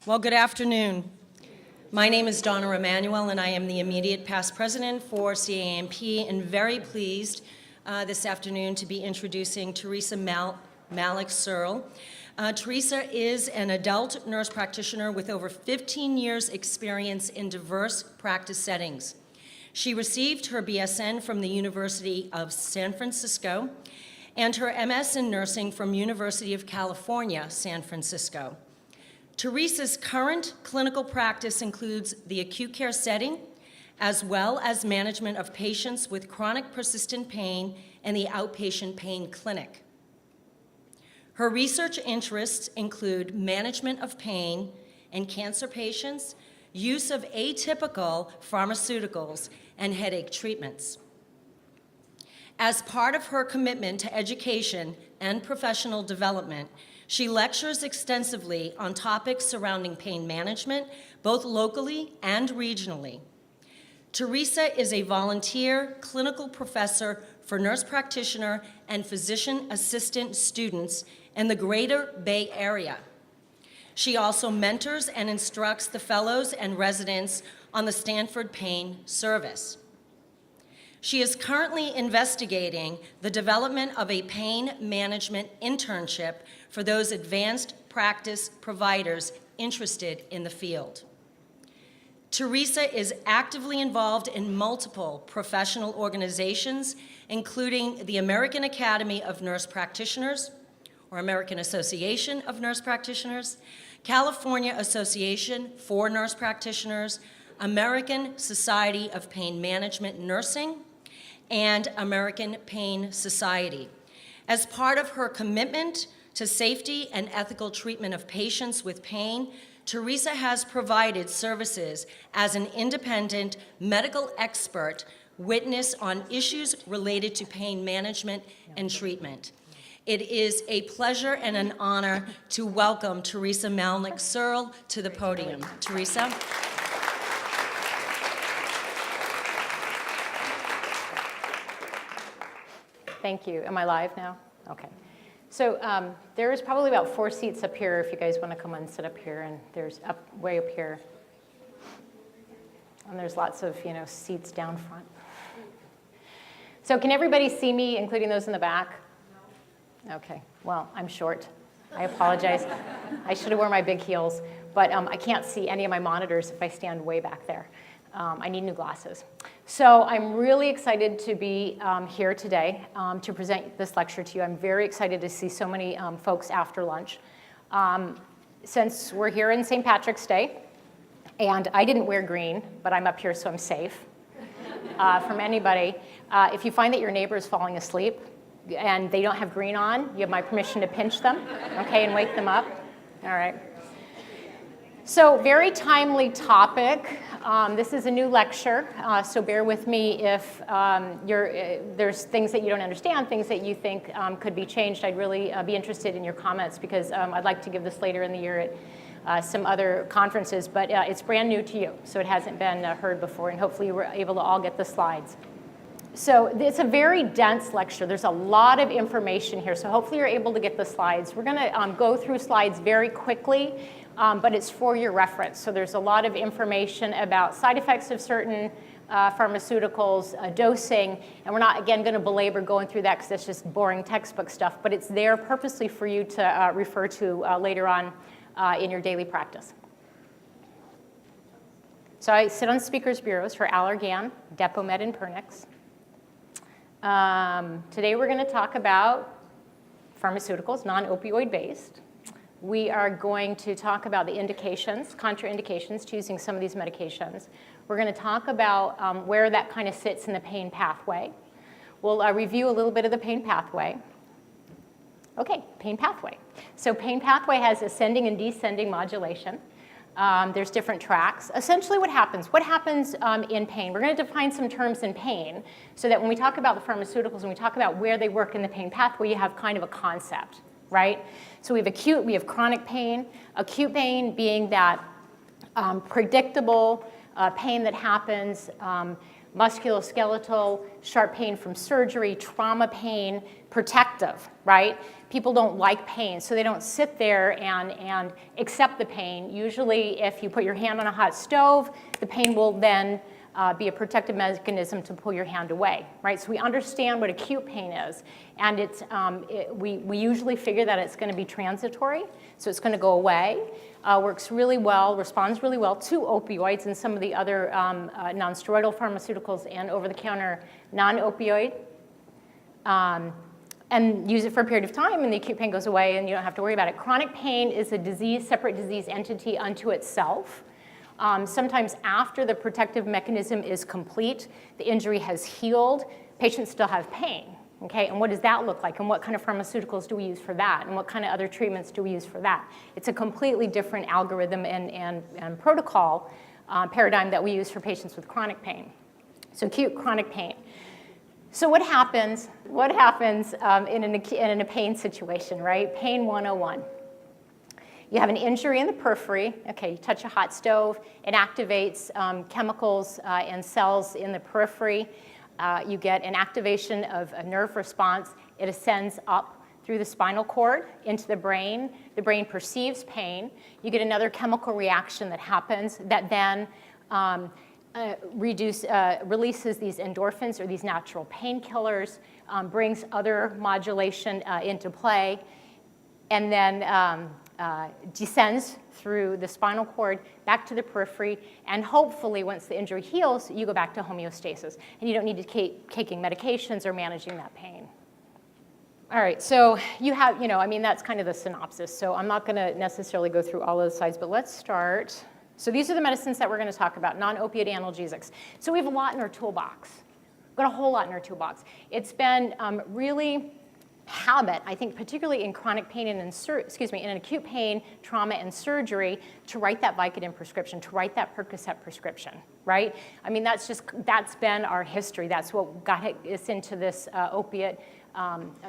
Well, good afternoon. My name is Donna Emanuel, and I am the immediate past president for CANP, and very pleased this afternoon to be introducing Theresa Mallick-Searle. Theresa is an adult nurse practitioner with over 15 years' experience in diverse practice settings. She received her BSN from the University of San Francisco and her MS in nursing from University of California, San Francisco. Theresa's current clinical practice includes the acute care setting, as well as management of patients with chronic persistent pain and the outpatient pain clinic. Her research interests include management of pain in cancer patients, use of atypical pharmaceuticals, and headache treatments. As part of her commitment to education and professional development, she lectures extensively on topics surrounding pain management, both locally and regionally. Theresa is a volunteer clinical professor for nurse practitioner and physician assistant students in the Greater Bay Area. She also mentors and instructs the fellows and residents on the Stanford Pain Service. She is currently investigating the development of a pain management internship for those advanced practice providers interested in the field. Theresa is actively involved in multiple professional organizations, including the American Academy of Nurse Practitioners, or American Association of Nurse Practitioners, California Association for Nurse Practitioners, American Society of Pain Management Nursing, and American Pain Society. As part of her commitment to safety and ethical treatment of patients with pain, Theresa has provided services as an independent medical expert witness on issues related to pain management and treatment. It is a pleasure and an honor to welcome Theresa Mallick-Searle to the podium. Theresa. Thank you. Am I live now? Okay. So there's probably about 4 seats up here if you guys want to come and sit up here, and there's way up here. And there's lots of, seats down front. So can everybody see me, including those in the back? Okay. Well, I'm short. I apologize. I should have worn my big heels, but I can't see any of my monitors if I stand way back there. I need new glasses. So I'm really excited to be here today to present this lecture to you. I'm very excited to see so many folks after lunch. Since we're here in St. Patrick's Day, and I didn't wear green, but I'm up here so I'm safe from anybody. If you find that your neighbor is falling asleep and they don't have green on, you have my permission to pinch them, okay, and wake them up. All right. So very timely topic. This is a new lecture, so bear with me if there's things that you don't understand, things that you think could be changed. I'd really be interested in your comments because I'd like to give this later in the year at some other conferences, but it's brand new to you, so it hasn't been heard before, and hopefully you were able to all get the slides. So it's a very dense lecture. There's a lot of information here, so hopefully you're able to get the slides. We're going to go through slides very quickly. But it's for your reference. So there's a lot of information about side effects of certain pharmaceuticals, dosing, and we're not, again, going to belabor going through that because that's just boring textbook stuff, but it's there purposely for you to refer to later on in your daily practice. So I sit on speakers bureaus for Allergan, Depomed, and Pernix. Today we're going to talk about pharmaceuticals, non-opioid based. We are going to talk about the indications, contraindications to using some of these medications. We're going to talk about where that kind of sits in the pain pathway. We'll review a little bit of the pain pathway. Okay, pain pathway. So pain pathway has ascending and descending modulation. There's different tracks. Essentially what happens in pain? We're going to define some terms in pain so that when we talk about the pharmaceuticals and we talk about where they work in the pain pathway, you have kind of a concept, right? So we have acute, we have chronic pain. Acute pain being that predictable pain that happens, musculoskeletal, sharp pain from surgery, trauma pain, protective, right? People don't like pain, so they don't sit there and accept the pain. Usually, if you put your hand on a hot stove, the pain will then be a protective mechanism to pull your hand away, right? So we understand what acute pain is, and we usually figure that it's going to be transitory, so it's going to go away. Works really well, responds really well to opioids and some of the other non-steroidal pharmaceuticals and over-the-counter non-opioid. And use it for a period of time, and the acute pain goes away, and you don't have to worry about it. Chronic pain is a disease, separate disease entity unto itself. Sometimes after the protective mechanism is complete, the injury has healed, patients still have pain. Okay, and what does that look like? And what kind of pharmaceuticals do we use for that? And what kind of other treatments do we use for that? It's a completely different algorithm and protocol paradigm that we use for patients with chronic pain. So acute chronic pain. So what happens in a pain situation, right? Pain 101. You have an injury in the periphery. Okay, you touch a hot stove. It activates chemicals and cells in the periphery. You get an activation of a nerve response. It ascends up through the spinal cord into the brain. The brain perceives pain. You get another chemical reaction that happens that then releases these endorphins or these natural painkillers, brings other modulation into play, and then descends through the spinal cord back to the periphery, and hopefully once the injury heals, you go back to homeostasis, and you don't need to keep taking medications or managing that pain. All right, so you have, that's kind of the synopsis, so I'm not going to necessarily go through all of the slides, but let's start. So these are the medicines that we're going to talk about, non-opioid analgesics. So we have a lot in our toolbox. We've got a whole lot in our toolbox. It's been really habit, I think, particularly in chronic pain and in acute pain, trauma, and surgery, to write that Vicodin prescription, to write that Percocet prescription, right? I mean, that's been our history. That's what got us into this opiate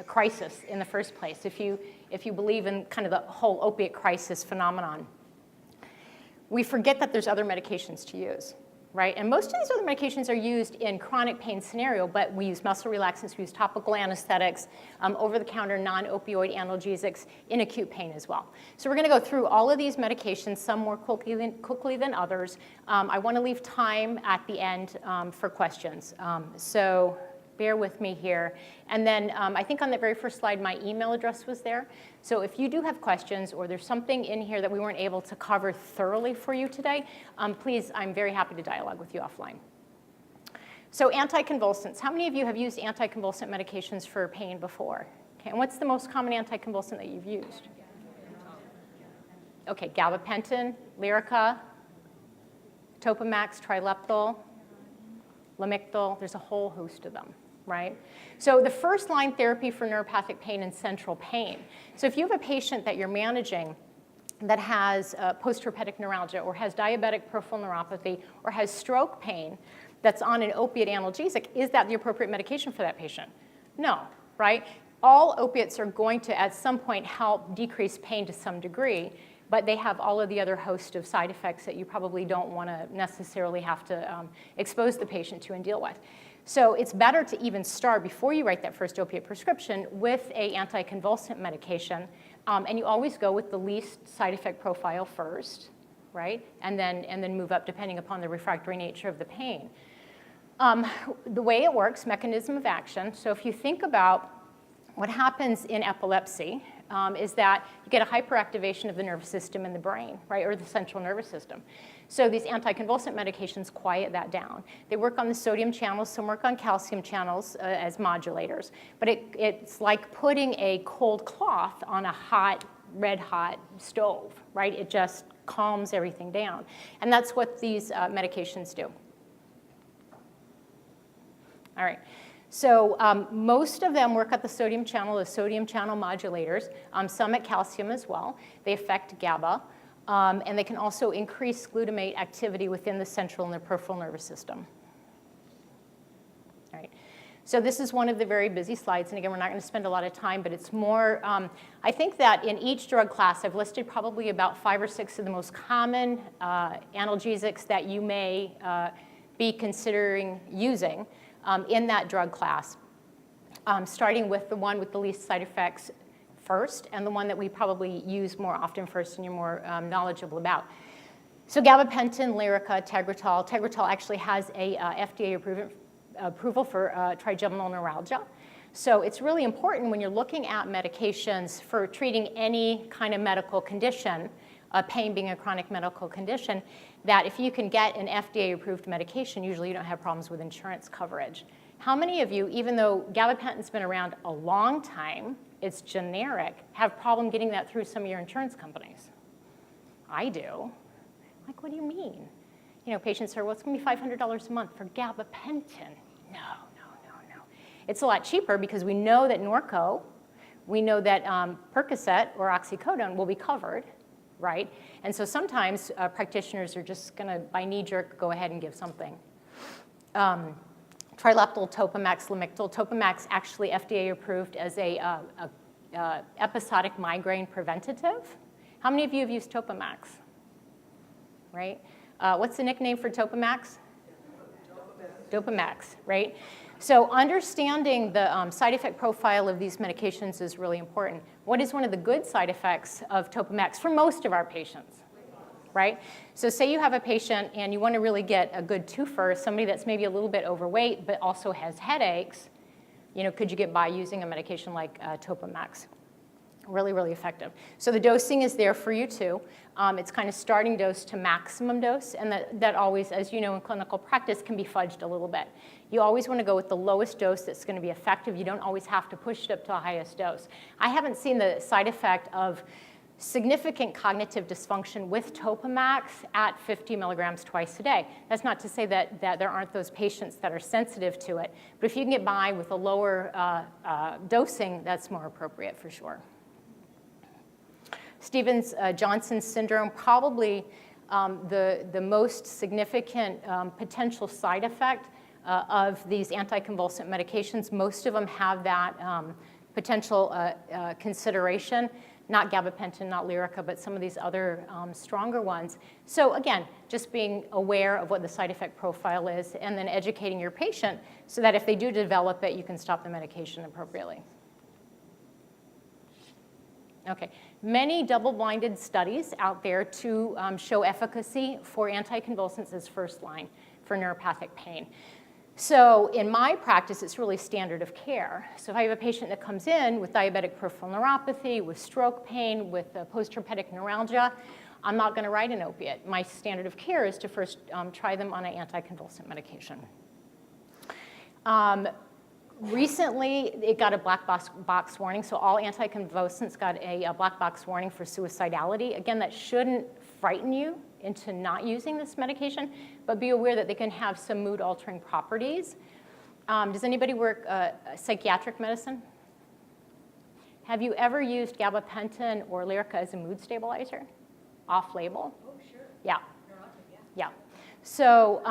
crisis in the first place, if you believe in kind of the whole opiate crisis phenomenon. We forget that there's other medications to use, right? And most of these other medications are used in chronic pain scenario, but we use muscle relaxants, we use topical anesthetics, over-the-counter non-opioid analgesics in acute pain as well. So we're going to go through all of these medications, some more quickly than others. I want to leave time at the end for questions. So bear with me here. And then I think on the very first slide, my email address was there. So if you do have questions or there's something in here that we weren't able to cover thoroughly for you today, please, I'm very happy to dialogue with you offline. So anticonvulsants. How many of you have used anticonvulsant medications for pain before? Okay, and what's the most common anticonvulsant that you've used? Okay, gabapentin, Lyrica, Topamax, Trileptal, Lamictal. There's a whole host of them. Right? So the first line therapy for neuropathic pain and central pain. So if you have a patient that you're managing that has post-herpetic neuralgia or has diabetic peripheral neuropathy or has stroke pain that's on an opiate analgesic, is that the appropriate medication for that patient? No, right? All opiates are going to at some point help decrease pain to some degree, but they have all of the other host of side effects that you probably don't want to necessarily have to expose the patient to and deal with. So it's better to even start, before you write that first opiate prescription, with an anticonvulsant medication. And you always go with the least side effect profile first, right? And then move up depending upon the refractory nature of the pain. The way it works, mechanism of action. So if you think about what happens in epilepsy, is that you get a hyperactivation of the nervous system in the brain, right, or the central nervous system. So these anticonvulsant medications quiet that down. They work on the sodium channels, some work on calcium channels as modulators. But it's like putting a cold cloth on a red hot stove, right? It just calms everything down. And that's what these medications do. All right. So most of them work at the sodium channel modulators, some at calcium as well. They affect GABA, and they can also increase glutamate activity within the central and the peripheral nervous system. All right. So this is one of the very busy slides, and again, we're not going to spend a lot of time, but it's more, I think that in each drug class, I've listed probably about 5 or 6 of the most common analgesics that you may be considering using in that drug class. starting with the one with the least side effects first, and the one that we probably use more often first and you're more knowledgeable about. So gabapentin, Lyrica, Tegretol. Tegretol actually has a FDA approval for trigeminal neuralgia. So it's really important when you're looking at medications for treating any kind of medical condition, pain being a chronic medical condition, that if you can get an FDA-approved medication, usually you don't have problems with insurance coverage. How many of you, even though gabapentin's been around a long time, it's generic, have problem getting that through some of your insurance companies? I do. Like, what do you mean? You know, patients are, well, it's going to be $500 a month for gabapentin. No. It's a lot cheaper because we know that Norco, we know that Percocet or oxycodone will be covered, right? And so sometimes practitioners are just going to, by knee-jerk, go ahead and give something. Trileptal, Topamax, Lamictal. Topamax actually FDA approved as a episodic migraine preventative. How many of you have used Topamax? Right? What's the nickname for Topamax? Dopamax, right? So understanding the side effect profile of these medications is really important. What is one of the good side effects of Topamax for most of our patients, right? So say you have a patient and you want to really get a good twofer, somebody that's maybe a little bit overweight but also has headaches, you know, could you get by using a medication like Topamax? Really, really effective. So the dosing is there for you too. It's kind of starting dose to maximum dose, and that always, as you know in clinical practice, can be fudged a little bit. You always want to go with the lowest dose that's going to be effective. You don't always have to push it up to the highest dose. I haven't seen the side effect of significant cognitive dysfunction with Topamax at 50 milligrams twice a day. That's not to say that there aren't those patients that are sensitive to it, but if you can get by with a lower dosing, that's more appropriate for sure. Stevens-Johnson syndrome, probably the most significant potential side effect of these anticonvulsant medications. Most of them have that potential consideration, not gabapentin, not Lyrica, but some of these other stronger ones. So again, just being aware of what the side effect profile is and then educating your patient so that if they do develop it, you can stop the medication appropriately. Okay, many double-blinded studies out there to show efficacy for anticonvulsants as first line for neuropathic pain. So in my practice, it's really standard of care. So if I have a patient that comes in with diabetic peripheral neuropathy, with stroke pain, with post-herpetic neuralgia, I'm not going to write an opiate. My standard of care is to first try them on an anticonvulsant medication. Recently, it got a black box warning, so all anticonvulsants got a black box warning for suicidality. Again, that shouldn't frighten you into not using this medication, but be aware that they can have some mood-altering properties. Does anybody work psychiatric medicine? Have you ever used gabapentin or Lyrica as a mood stabilizer, off-label? Oh, sure. Yeah. Neurotic, Yeah. So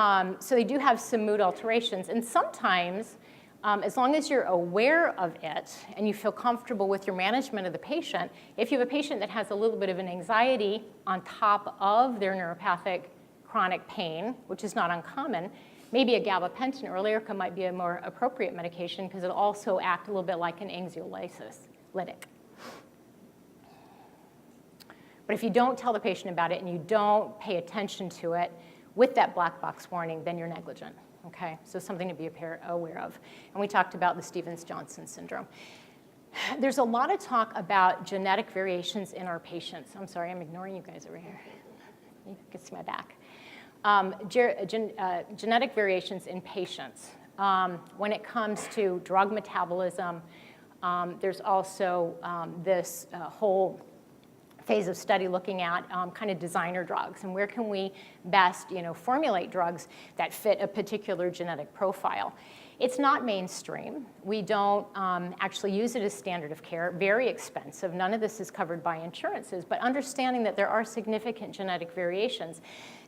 they do have some mood alterations, and sometimes, as long as you're aware of it and you feel comfortable with your management of the patient, if you have a patient that has a little bit of an anxiety on top of their neuropathic chronic pain, which is not uncommon, maybe a gabapentin or Lyrica might be a more appropriate medication because it'll also act a little bit like an anxiolytic. But if you don't tell the patient about it and you don't pay attention to it with that black box warning, then you're negligent. Okay, so something to be aware of. And we talked about the Stevens-Johnson syndrome. There's a lot of talk about genetic variations in our patients. I'm sorry, I'm ignoring you guys over here. You can see my back. Genetic variations in patients. When it comes to drug metabolism, there's also this whole phase of study looking at kind of designer drugs and where can we best formulate drugs that fit a particular genetic profile. It's not mainstream. We don't actually use it as standard of care. Very expensive. None of this is covered by insurances, but understanding that there are significant genetic variations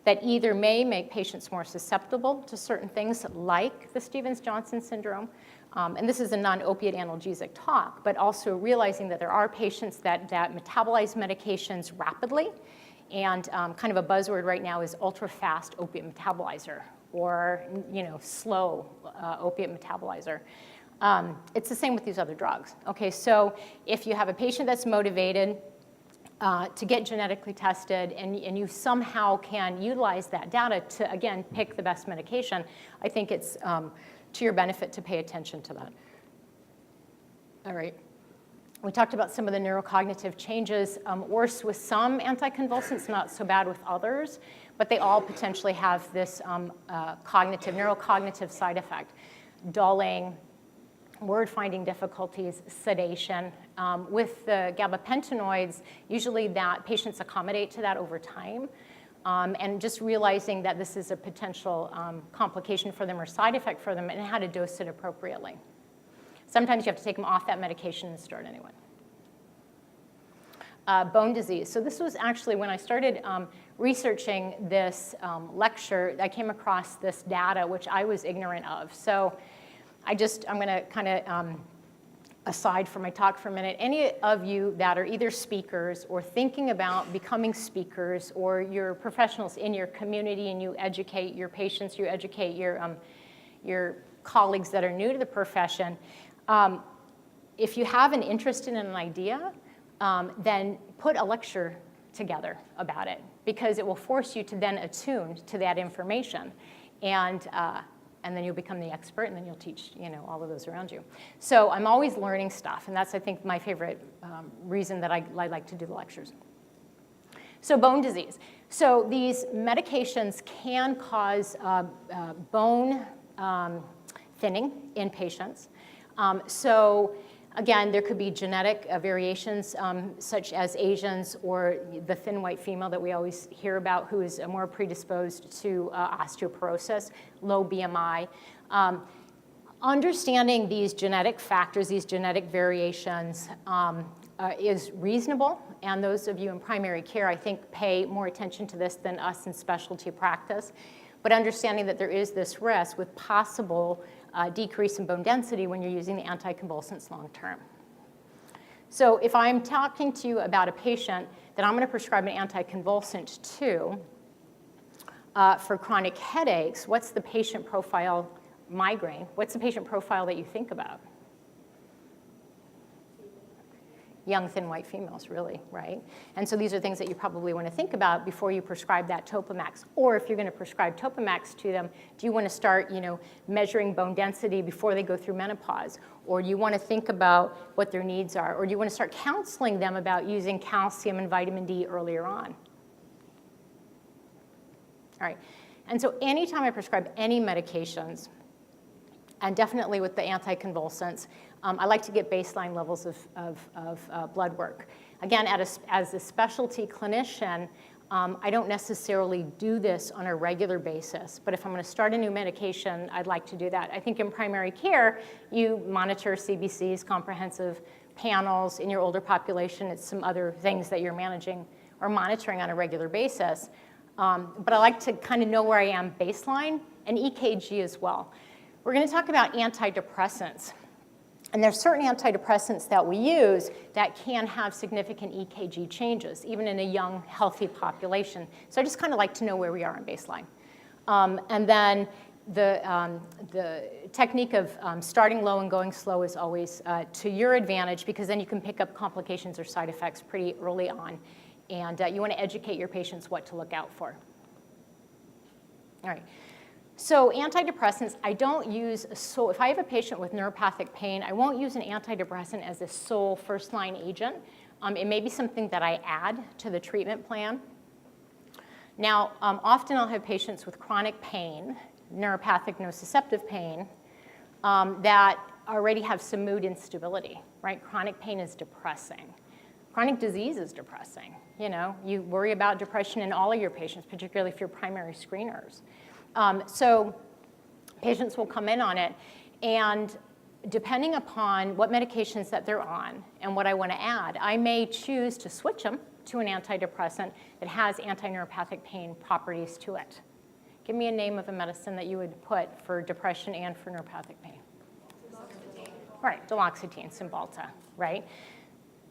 that either may make patients more susceptible to certain things like the Stevens-Johnson syndrome, and this is a non-opioid analgesic talk, but also realizing that there are patients that metabolize medications rapidly, and kind of a buzzword right now is ultra-fast opiate metabolizer or slow opiate metabolizer. It's the same with these other drugs. Okay, so if you have a patient that's motivated to get genetically tested and you somehow can utilize that data to, again, pick the best medication, I think it's to your benefit to pay attention to that. All right. We talked about some of the neurocognitive changes, worse with some anticonvulsants, not so bad with others, but they all potentially have this neurocognitive side effect. Dulling, word-finding difficulties, sedation. With the gabapentinoids, usually that patients accommodate to that over time. And just realizing that this is a potential complication for them or side effect for them and how to dose it appropriately. Sometimes you have to take them off that medication and start anyway. Bone disease. So this was actually when I started researching this lecture, I came across this data which I was ignorant of. So I'm going to kind of aside from my talk for a minute. Any of you that are either speakers or thinking about becoming speakers, or you're professionals in your community and you educate your patients, you educate your colleagues that are new to the profession, if you have an interest in an idea, then put a lecture together about it, because it will force you to then attune to that information. And then you'll become the expert, and then you'll teach, all of those around you. So I'm always learning stuff, and that's, I think, my favorite reason that I like to do the lectures. So bone disease. So these medications can cause bone thinning in patients. So again, there could be genetic variations, such as Asians or the thin white female that we always hear about, who is more predisposed to osteoporosis, low BMI. Understanding these genetic factors, these genetic variations, is reasonable. And those of you in primary care, I think, pay more attention to this than us in specialty practice. But understanding that there is this risk with possible decrease in bone density when you're using the anticonvulsants long term. So if I'm talking to you about a patient that I'm going to prescribe an anticonvulsant to for chronic headaches, what's the patient profile? Migraine, what's the patient profile that you think about? Young, thin, white females, really, right? And so these are things that you probably want to think about before you prescribe that Topamax. Or if you're going to prescribe Topamax to them, do you want to start, measuring bone density before they go through menopause? Or do you want to think about what their needs are? Or do you want to start counseling them about using calcium and vitamin D earlier on? All right. And so anytime I prescribe any medications, and definitely with the anticonvulsants, I like to get baseline levels of blood work. Again, as a specialty clinician, I don't necessarily do this on a regular basis, but if I'm going to start a new medication, I'd like to do that. I think in primary care, you monitor CBCs, comprehensive panels. In your older population, it's some other things that you're managing or monitoring on a regular basis. But I like to kind of know where I am baseline, and EKG as well. We're going to talk about antidepressants. And there's certain antidepressants that we use that can have significant EKG changes, even in a young, healthy population. So I just kind of like to know where we are on baseline. And then the technique of starting low and going slow is always to your advantage, because then you can pick up complications or side effects pretty early on. And you want to educate your patients what to look out for. All right. So antidepressants, I don't use if I have a patient with neuropathic pain, I won't use an antidepressant as a sole first-line agent. It may be something that I add to the treatment plan. Now, often I'll have patients with chronic pain, neuropathic nociceptive pain, that already have some mood instability, right? Chronic pain is depressing. Chronic disease is depressing. You worry about depression in all of your patients, particularly if you're primary screeners. So patients will come in on it, and depending upon what medications that they're on and what I want to add, I may choose to switch them to an antidepressant that has anti-neuropathic pain properties to it. Give me a name of a medicine that you would put for depression and for neuropathic pain. Right, duloxetine, Cymbalta, right?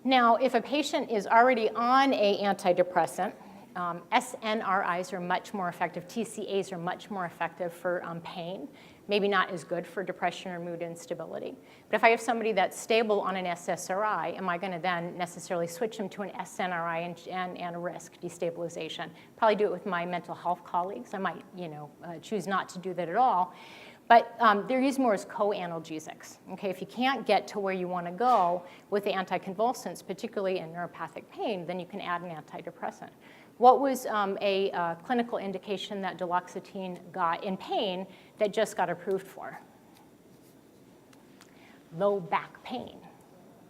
Now, if a patient is already on an antidepressant, SNRIs are much more effective. TCAs are much more effective for pain. maybe not as good for depression or mood instability. But if I have somebody that's stable on an SSRI, am I going to then necessarily switch them to an SNRI and risk destabilization? Probably do it with my mental health colleagues. I might, choose not to do that at all. But they're used more as co-analgesics. Okay, if you can't get to where you want to go with the anticonvulsants, particularly in neuropathic pain, then you can add an antidepressant. What was a clinical indication that duloxetine got in pain that just got approved for? Low back pain,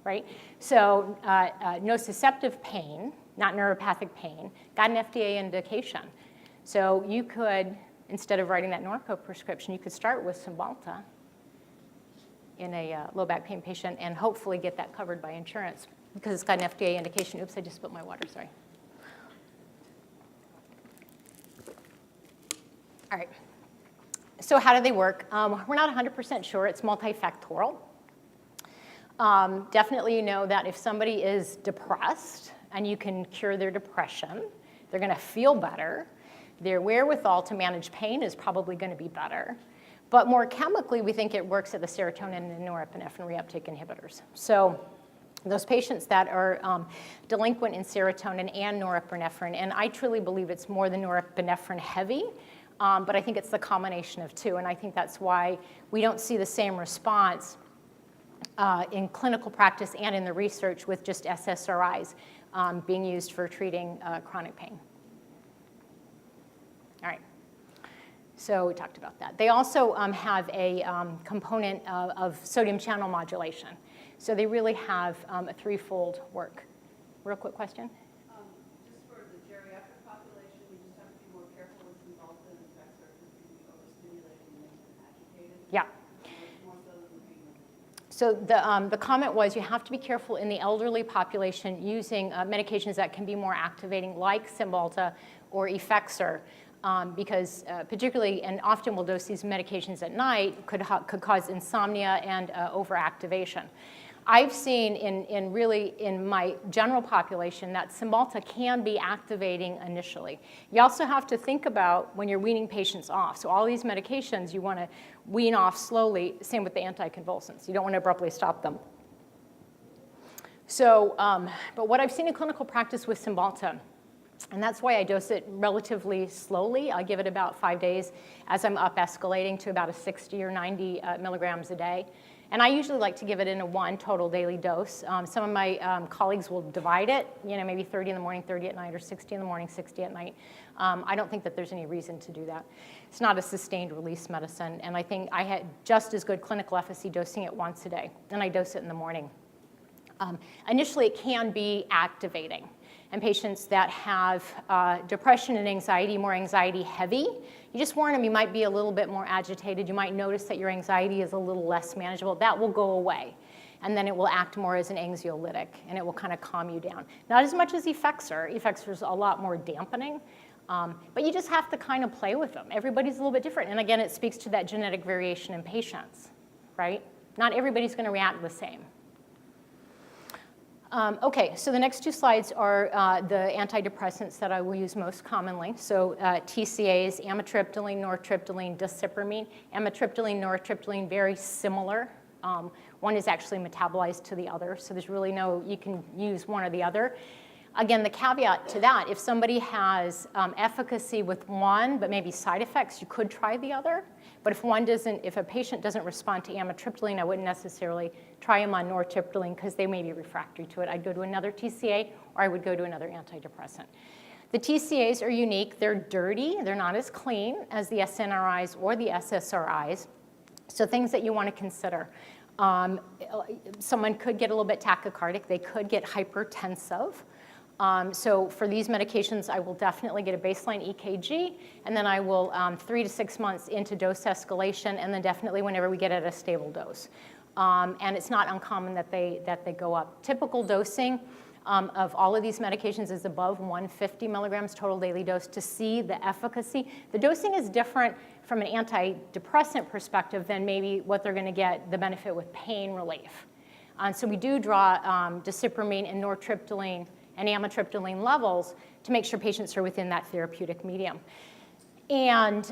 right? So nociceptive pain, not neuropathic pain, got an FDA indication. So you could, instead of writing that Norco prescription, you could start with Cymbalta in a low back pain patient and hopefully get that covered by insurance because it's got an FDA indication. Oops, I just spilled my water, sorry. All right, so how do they work? We're not 100% sure. It's multifactorial. Definitely you know that if somebody is depressed and you can cure their depression, they're going to feel better. Their wherewithal to manage pain is probably going to be better. But more chemically, we think it works at the serotonin and norepinephrine reuptake inhibitors. So those patients that are delinquent in serotonin and norepinephrine, and I truly believe it's more the norepinephrine heavy, but I think it's the combination of two, and I think that's why we don't see the same response in clinical practice and in the research with just SSRIs being used for treating chronic pain. All right, so we talked about that. They also have a component of sodium channel modulation. So they really have a threefold work. Real quick question? Just for the geriatric population, you just have to be more careful with Cymbalta and Effexor because it can be overstimulating and make them agitated. Yeah. More so than the pain medication. So the comment was you have to be careful in the elderly population using medications that can be more activating like Cymbalta or Effexor because particularly, and often we'll dose these medications at night, could cause insomnia and overactivation. I've seen in my general population that Cymbalta can be activating initially. You also have to think about when you're weaning patients off. So all these medications you want to wean off slowly, same with the anticonvulsants. You don't want to abruptly stop them. So, but what I've seen in clinical practice with Cymbalta, and that's why I dose it relatively slowly. I give it about 5 days as I'm up escalating to about a 60 or 90 milligrams a day. And I usually like to give it in a 1 total daily dose. Some of my colleagues will divide it, maybe 30 in the morning, 30 at night, or 60 in the morning, 60 at night. I don't think that there's any reason to do that. It's not a sustained release medicine, and I think I had just as good clinical efficacy dosing it once a day, and I dose it in the morning. Initially, it can be activating. And patients that have depression and anxiety, more anxiety heavy, you just warn them you might be a little bit more agitated. You might notice that your anxiety is a little less manageable. That will go away. And then it will act more as an anxiolytic, and it will kind of calm you down. Not as much as Effexor. Effexor is a lot more dampening. But you just have to kind of play with them. Everybody's a little bit different. And again, it speaks to that genetic variation in patients, right? Not everybody's going to react the same. Okay, so the next 2 slides are the antidepressants that I will use most commonly. So TCAs, amitriptyline, nortriptyline, desipramine. Amitriptyline, nortriptyline, very similar. One is actually metabolized to the other, so there's really you can use one or the other. Again, the caveat to that, if somebody has efficacy with one, but maybe side effects, you could try the other. But if a patient doesn't respond to amitriptyline, I wouldn't necessarily try them on nortriptyline because they may be refractory to it. I'd go to another TCA, or I would go to another antidepressant. The TCAs are unique. They're dirty. They're not as clean as the SNRIs or the SSRIs. So things that you want to consider. Someone could get a little bit tachycardic. They could get hypertensive. So for these medications, I will definitely get a baseline EKG, and then I will 3 to 6 months into dose escalation, and then definitely whenever we get at a stable dose. And it's not uncommon that they go up. Typical dosing of all of these medications is above 150 milligrams total daily dose to see the efficacy. The dosing is different from an antidepressant perspective than maybe what they're going to get the benefit with pain relief. So we do draw desipramine and nortriptyline and amitriptyline levels to make sure patients are within that therapeutic medium. And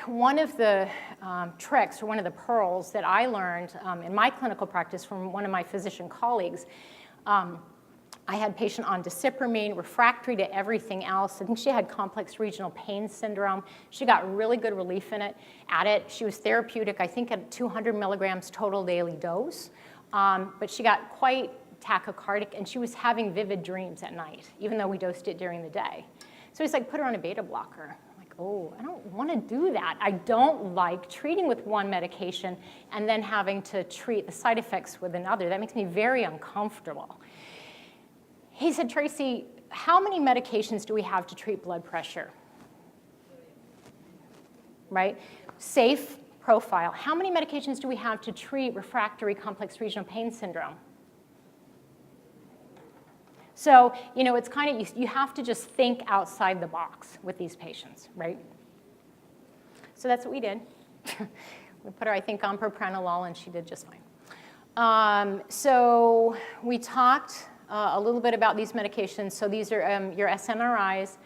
one of the tricks, or one of the pearls that I learned in my clinical practice from one of my physician colleagues, I had a patient on dicipramine, refractory to everything else. I think she had complex regional pain syndrome. She got really good relief at it. She was therapeutic, I think, at 200 milligrams total daily dose. But she got quite tachycardic, and she was having vivid dreams at night, even though we dosed it during the day. So he's like, put her on a beta blocker. I'm like, oh, I don't want to do that. I don't like treating with one medication and then having to treat the side effects with another. That makes me very uncomfortable. He said, Tracy, how many medications do we have to treat blood pressure? Right? Safe profile. How many medications do we have to treat refractory complex regional pain syndrome? So, it's kind of, you have to just think outside the box with these patients, right? So that's what we did. We put her, I think, on propranolol, and she did just fine. So we talked a little bit about these medications. So these are your SNRIs.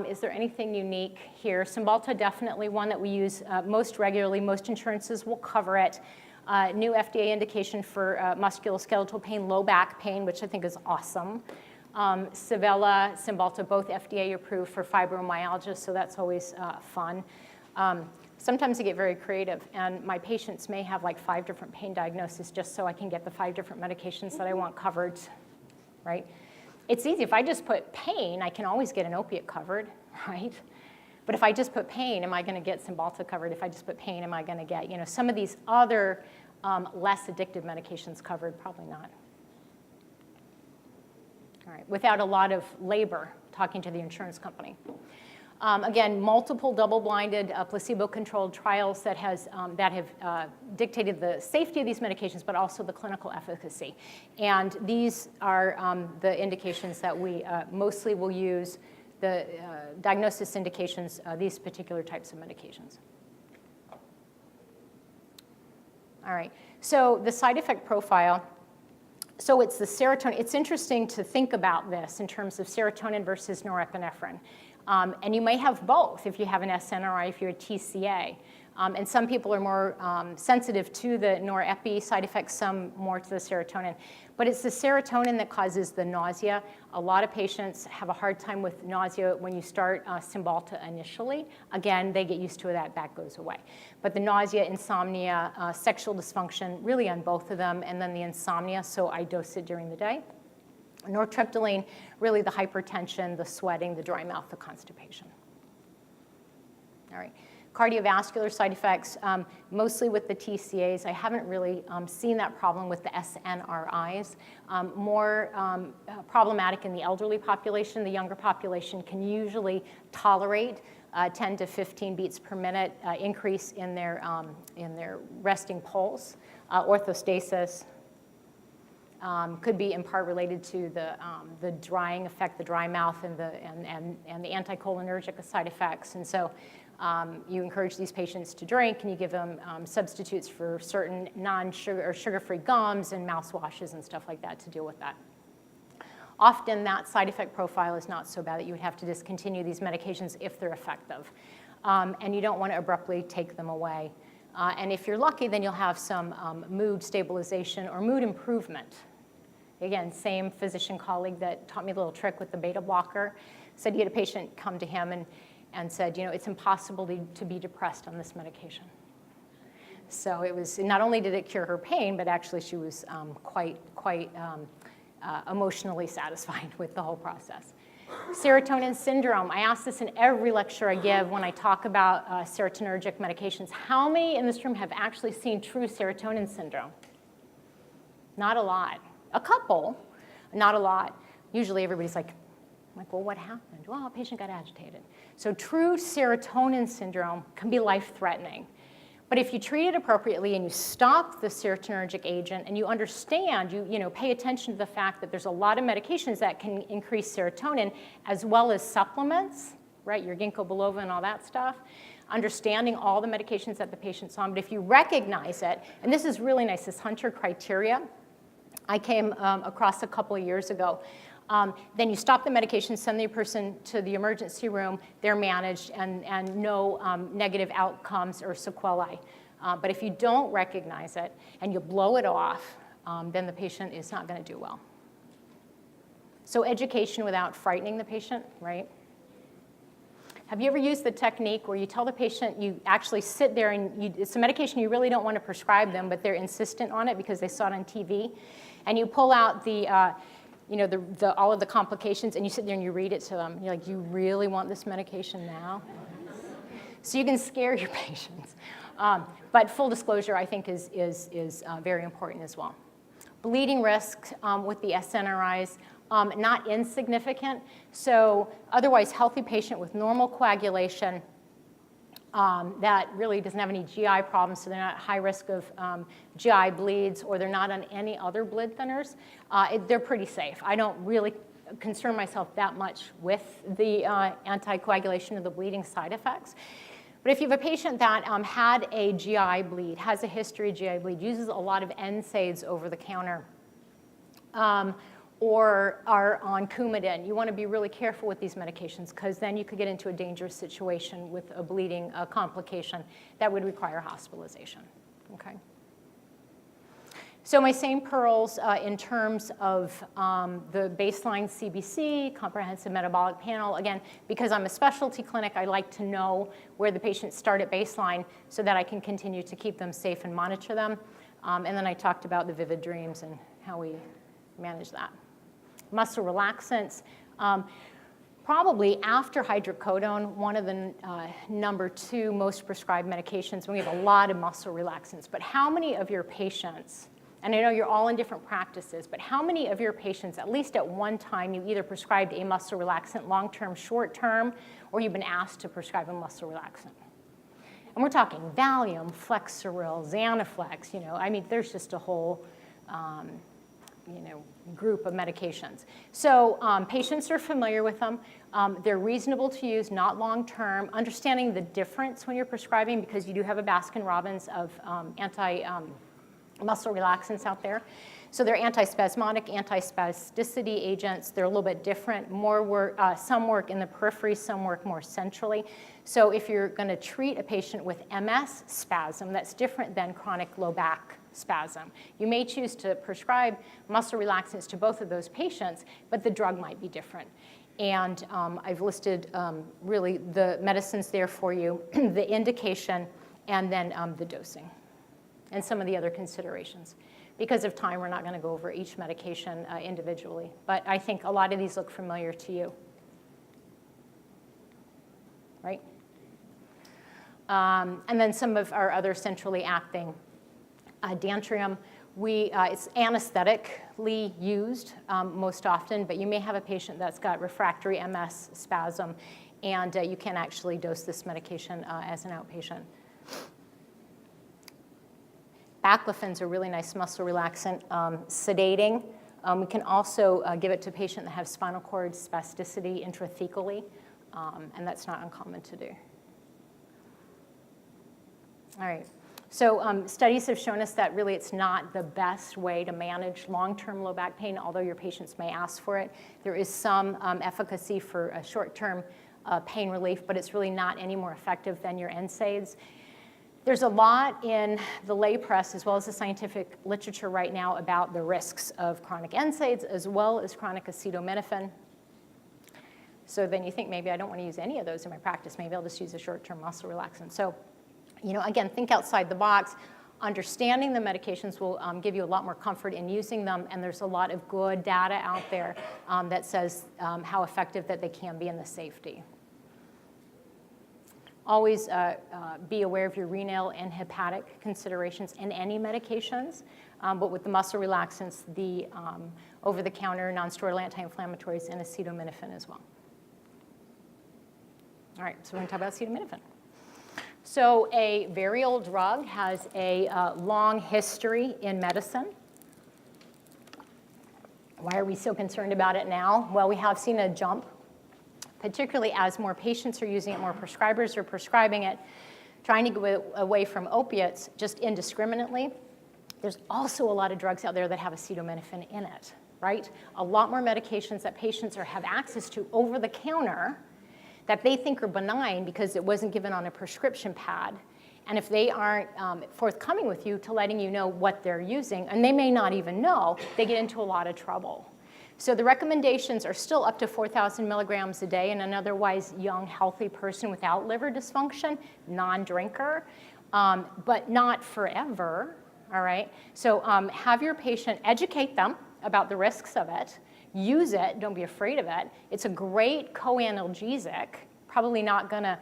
Is there anything unique here? Cymbalta, definitely one that we use most regularly. Most insurances will cover it. New FDA indication for musculoskeletal pain, low back pain, which I think is awesome. Savella, Cymbalta, both FDA approved for fibromyalgia, so that's always fun. Sometimes I get very creative, and my patients may have like 5 different pain diagnoses just so I can get the 5 different medications that I want covered, right? It's easy. If I just put pain, I can always get an opiate covered, right? But if I just put pain, am I going to get Cymbalta covered? If I just put pain, am I going to get, some of these other less addictive medications covered? Probably not. All right, without a lot of labor talking to the insurance company. Again, multiple double-blinded, placebo-controlled trials that have dictated the safety of these medications, but also the clinical efficacy. And these are the indications that we mostly will use, the diagnosis indications, these particular types of medications. All right, so the side effect profile. So it's the serotonin. It's interesting to think about this in terms of serotonin versus norepinephrine. And you may have both if you have an SNRI, if you're a TCA. And some people are more sensitive to the norepi side effects, some more to the serotonin. But it's the serotonin that causes the nausea. A lot of patients have a hard time with nausea when you start Cymbalta initially. Again, they get used to it, that goes away. But the nausea, insomnia, sexual dysfunction, really on both of them, and then the insomnia, so I dose it during the day. Nortriptyline, really the hypertension, the sweating, the dry mouth, the constipation. All right. Cardiovascular side effects, mostly with the TCAs. I haven't really seen that problem with the SNRIs. More problematic in the elderly population. The younger population can usually tolerate 10 to 15 beats per minute increase in their resting pulse. Orthostasis could be in part related to the drying effect, the dry mouth, and the anticholinergic side effects. And so you encourage these patients to drink, and you give them substitutes for certain non-sugar or sugar-free gums and mouthwashes and stuff like that to deal with that. Often that side effect profile is not so bad that you would have to discontinue these medications if they're effective. And you don't want to abruptly take them away. And if you're lucky, then you'll have some mood stabilization or mood improvement. Again, same physician colleague that taught me a little trick with the beta blocker. Said he had a patient come to him and said, it's impossible to be depressed on this medication. So it was, not only did it cure her pain, but actually she was quite emotionally satisfied with the whole process. Serotonin syndrome. I ask this in every lecture I give when I talk about serotonergic medications. How many in this room have actually seen true serotonin syndrome? Not a lot. A couple, not a lot. Usually everybody's like, well, what happened? Well, a patient got agitated. So true serotonin syndrome can be life-threatening. But if you treat it appropriately and you stop the serotonergic agent and you understand, you pay attention to the fact that there's a lot of medications that can increase serotonin as well as supplements, right? Your ginkgo biloba and all that stuff. Understanding all the medications that the patient's on. But if you recognize it, and this is really nice, this Hunter criteria, I came across a couple of years ago. Then you stop the medication, send the person to the emergency room, they're managed, and no negative outcomes or sequelae. But if you don't recognize it and you blow it off, then the patient is not going to do well. So education without frightening the patient, right? Have you ever used the technique where you tell the patient, you actually sit there and it's a medication you really don't want to prescribe them, but they're insistent on it because they saw it on TV, and you pull out all of the complications, and you sit there and you read it to them. You're like, you really want this medication now? So you can scare your patients. But full disclosure, I think, is very important as well. Bleeding risk with the SNRIs, not insignificant. So otherwise healthy patient with normal coagulation that really doesn't have any GI problems, so they're not at high risk of GI bleeds, or they're not on any other blood thinners, they're pretty safe. I don't really concern myself that much with the anticoagulation or the bleeding side effects. But if you have a patient that had a GI bleed, has a history of GI bleed, uses a lot of NSAIDs over the counter, or are on Coumadin, you want to be really careful with these medications, because then you could get into a dangerous situation with a bleeding complication that would require hospitalization. Okay. So my same pearls in terms of the baseline CBC, comprehensive metabolic panel. Again, because I'm a specialty clinic, I like to know where the patients start at baseline so that I can continue to keep them safe and monitor them. And then I talked about the vivid dreams and how we manage that. Muscle relaxants. Probably after hydrocodone, one of the number 2 most prescribed medications. We have a lot of muscle relaxants. But how many of your patients, and I know you're all in different practices, but how many of your patients, at least at one time, you either prescribed a muscle relaxant long-term, short-term, or you've been asked to prescribe a muscle relaxant? And we're talking Valium, Flexeril, Xanaflex, I mean, there's just a whole group of medications. So patients are familiar with them. They're reasonable to use, not long-term. Understanding the difference when you're prescribing, because you do have a Baskin-Robbins of anti-muscle relaxants out there. So they're antispasmodic, antispasticity agents. They're a little bit different. Some work in the periphery, some work more centrally. So if you're going to treat a patient with MS spasm, that's different than chronic low back spasm. You may choose to prescribe muscle relaxants to both of those patients, but the drug might be different. And I've listed really the medicines there for you, the indication, and then the dosing, and some of the other considerations. Because of time, we're not going to go over each medication individually. But I think a lot of these look familiar to you. Right? And then some of our other centrally acting. Dantrium, it's anesthetically used most often, but you may have a patient that's got refractory MS spasm, and you can actually dose this medication as an outpatient. Baclofen is a really nice muscle relaxant, sedating. We can also give it to a patient that has spinal cord spasticity intrathecally, and that's not uncommon to do. All right. So studies have shown us that really it's not the best way to manage long-term low back pain, although your patients may ask for it. There is some efficacy for a short-term pain relief, but it's really not any more effective than your NSAIDs. There's a lot in the lay press as well as the scientific literature right now about the risks of chronic NSAIDs as well as chronic acetaminophen. So then you think, maybe I don't want to use any of those in my practice. Maybe I'll just use a short-term muscle relaxant. So, again, think outside the box. Understanding the medications will give you a lot more comfort in using them, and there's a lot of good data out there that says how effective that they can be and the safety. Always be aware of your renal and hepatic considerations in any medications, but with the muscle relaxants, the over-the-counter non-steroidal anti-inflammatories, and acetaminophen as well. All right, so we're going to talk about acetaminophen. So a very old drug has a long history in medicine. Why are we so concerned about it now? Well, we have seen a jump, particularly as more patients are using it, more prescribers are prescribing it, trying to go away from opiates just indiscriminately. There's also a lot of drugs out there that have acetaminophen in it, right? A lot more medications that patients have access to over the counter that they think are benign because it wasn't given on a prescription pad. And if they aren't forthcoming with you to letting you know what they're using, and they may not even know, they get into a lot of trouble. So the recommendations are still up to 4,000 milligrams a day in an otherwise young, healthy person without liver dysfunction, non-drinker, but not forever, all right? So have your patient educate them about the risks of it. Use it, don't be afraid of it. It's a great co-analgesic, probably not gonna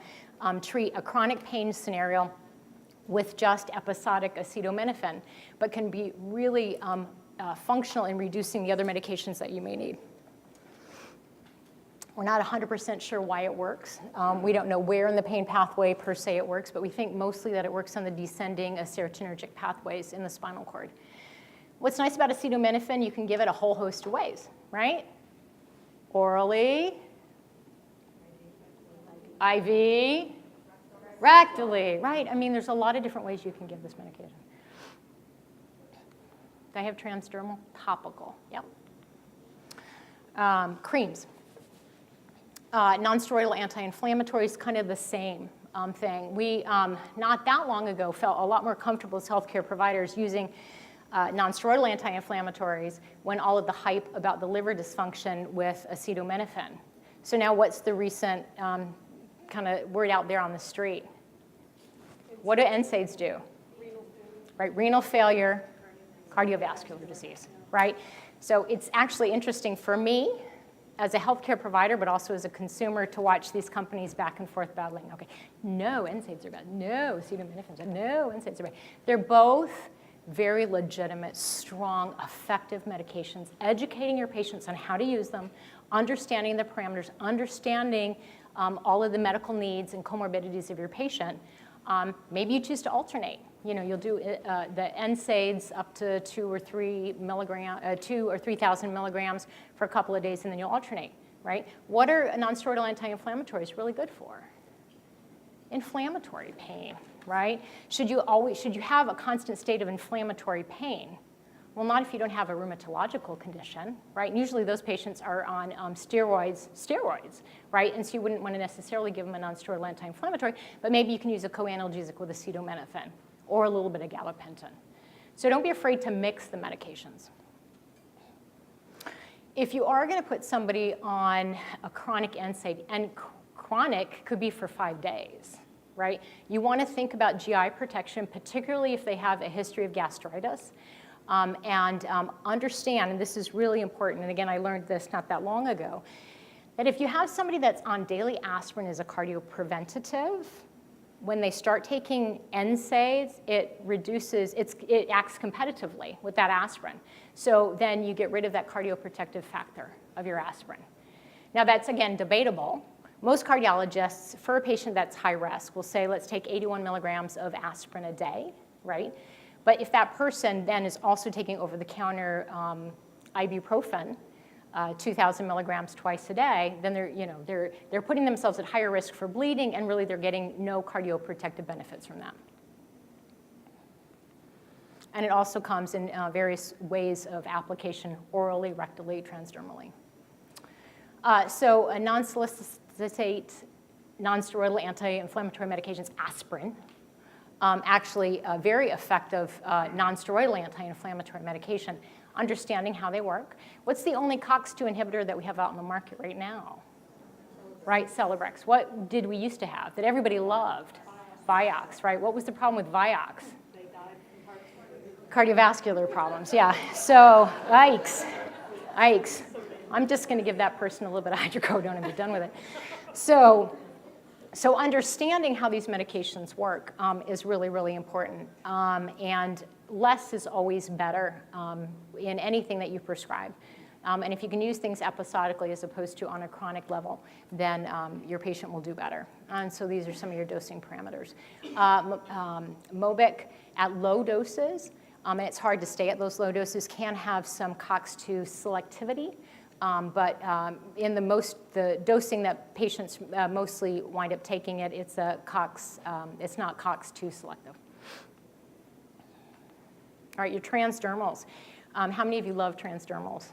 treat a chronic pain scenario with just episodic acetaminophen, but can be really functional in reducing the other medications that you may need. We're not 100% sure why it works. We don't know where in the pain pathway per se it works, but we think mostly that it works on the descending serotonergic pathways in the spinal cord. What's nice about acetaminophen, you can give it a whole host of ways, right? Orally, IV, rectally, right? I mean, there's a lot of different ways you can give this medication. Do I have transdermal? Topical, yep. Creams. Non-steroidal anti-inflammatories, kind of the same thing. We, not that long ago, felt a lot more comfortable as healthcare providers using non-steroidal anti-inflammatories when all of the hype about the liver dysfunction with acetaminophen. So now what's the recent kind of word out there on the street? What do NSAIDs do? Right, renal failure, cardiovascular disease, right? So it's actually interesting for me as a healthcare provider, but also as a consumer, to watch these companies back and forth battling. Okay, no, NSAIDs are bad. No, acetaminophen is bad. No, NSAIDs are bad. They're both very legitimate, strong, effective medications. Educating your patients on how to use them, understanding the parameters, understanding all of the medical needs and comorbidities of your patient. Maybe you choose to alternate. You know, you'll do the NSAIDs up to 2 or 3,000 milligrams for a couple of days, and then you'll alternate, right? What are non-steroidal anti-inflammatories really good for? Inflammatory pain, right? Should you have a constant state of inflammatory pain? Well, not if you don't have a rheumatological condition, right? And usually those patients are on steroids, right? And so you wouldn't want to necessarily give them a non-steroidal anti-inflammatory, but maybe you can use a co-analgesic with acetaminophen or a little bit of gabapentin. So don't be afraid to mix the medications. If you are going to put somebody on a chronic NSAID, and chronic could be for 5 days, right? You want to think about GI protection, particularly if they have a history of gastritis. Understand, and this is really important, and again, I learned this not that long ago, that if you have somebody that's on daily aspirin as a cardiopreventative, when they start taking NSAIDs, it acts competitively with that aspirin. So then you get rid of that cardioprotective factor of your aspirin. Now that's, again, debatable. Most cardiologists, for a patient that's high risk, will say, let's take 81 milligrams of aspirin a day, right? But if that person then is also taking over-the-counter ibuprofen, 2,000 milligrams twice a day, then they're putting themselves at higher risk for bleeding, and really they're getting no cardioprotective benefits from that. And it also comes in various ways of application, orally, rectally, transdermally. So a non-solicitate, non-steroidal anti-inflammatory medications, aspirin, actually a very effective non-steroidal anti-inflammatory medication, understanding how they work. What's the only COX-2 inhibitor that we have out in the market right now? Right, Celebrex. What did we used to have that everybody loved? Vioxx, right? What was the problem with Vioxx? They died from heart failure. Cardiovascular problems, yeah. So, yikes. I'm just going to give that person a little bit of hydrocodone and be done with it. So understanding how these medications work is really, really important. And less is always better in anything that you prescribe. And if you can use things episodically as opposed to on a chronic level, then your patient will do better. And so these are some of your dosing parameters. Mobic at low doses, and it's hard to stay at those low doses, can have some COX-2 selectivity. But in the dosing that patients mostly wind up taking it, it's not COX-2 selective. All right, your transdermals. How many of you love transdermals?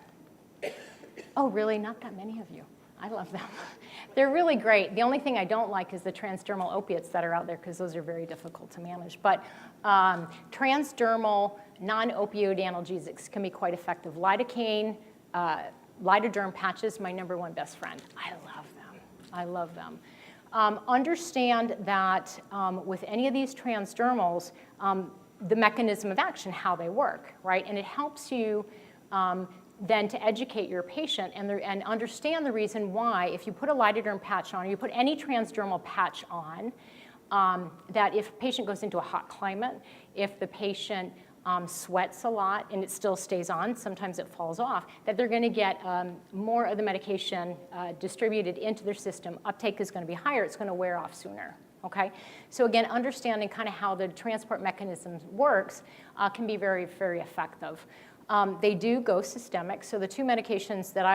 Oh, really? Not that many of you. I love them. They're really great. The only thing I don't like is the transdermal opiates that are out there because those are very difficult to manage. But transdermal non-opioid analgesics can be quite effective. Lidocaine, lidoderm patches, my #1 best friend. I love them. I love them. Understand that with any of these transdermals, the mechanism of action, how they work, right? And it helps you then to educate your patient and understand the reason why, if you put a lidoderm patch on, or you put any transdermal patch on, that if a patient goes into a hot climate, if the patient sweats a lot and it still stays on, sometimes it falls off, that they're going to get more of the medication distributed into their system. Uptake is going to be higher. It's going to wear off sooner. Okay? So again, understanding kind of how the transport mechanism works can be very, very effective. They do go systemic. So the two medications that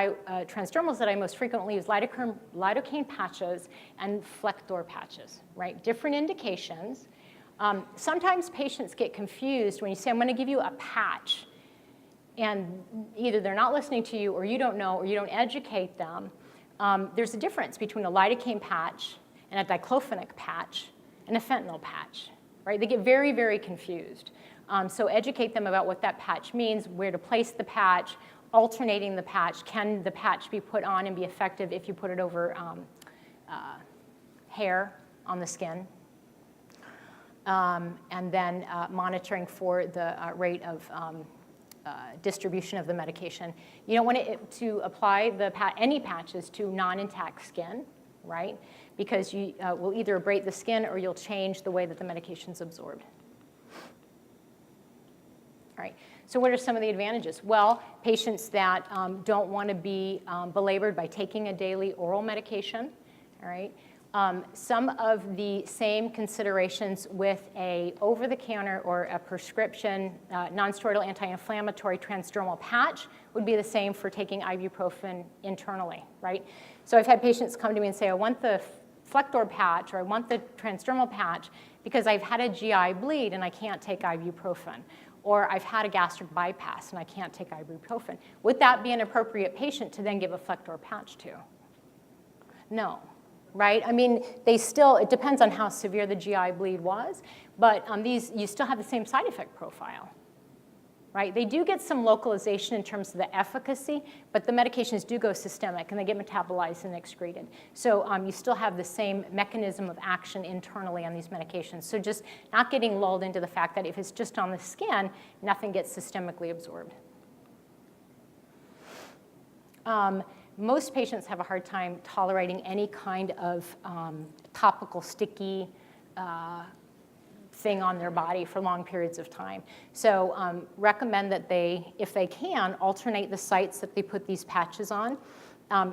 transdermals that I most frequently use, lidocaine patches and Flector patches, right? Different indications. Sometimes patients get confused when you say, I'm going to give you a patch, and either they're not listening to you, or you don't know, or you don't educate them. There's a difference between a lidocaine patch and a diclofenac patch and a fentanyl patch, right? They get very, very confused. So educate them about what that patch means, where to place the patch, alternating the patch. Can the patch be put on and be effective if you put it over hair on the skin? And then monitoring for the rate of distribution of the medication. You don't want to apply any patches to non-intact skin, right? Because you will either abrade the skin or you'll change the way that the medication's absorbed. All right, so what are some of the advantages? Well, patients that don't want to be belabored by taking a daily oral medication, all right? Some of the same considerations with a over-the-counter or a prescription non-steroidal anti-inflammatory transdermal patch would be the same for taking ibuprofen internally, right? So I've had patients come to me and say, I want the Flector patch, or I want the transdermal patch because I've had a GI bleed and I can't take ibuprofen. Or I've had a gastric bypass and I can't take ibuprofen. Would that be an appropriate patient to then give a Flector patch to? No, right? I mean, it depends on how severe the GI bleed was, but you still have the same side effect profile, right? They do get some localization in terms of the efficacy, but the medications do go systemic and they get metabolized and excreted. So you still have the same mechanism of action internally on these medications. So just not getting lulled into the fact that if it's just on the skin, nothing gets systemically absorbed. Most patients have a hard time tolerating any kind of topical sticky thing on their body for long periods of time. So recommend that they, if they can, alternate the sites that they put these patches on.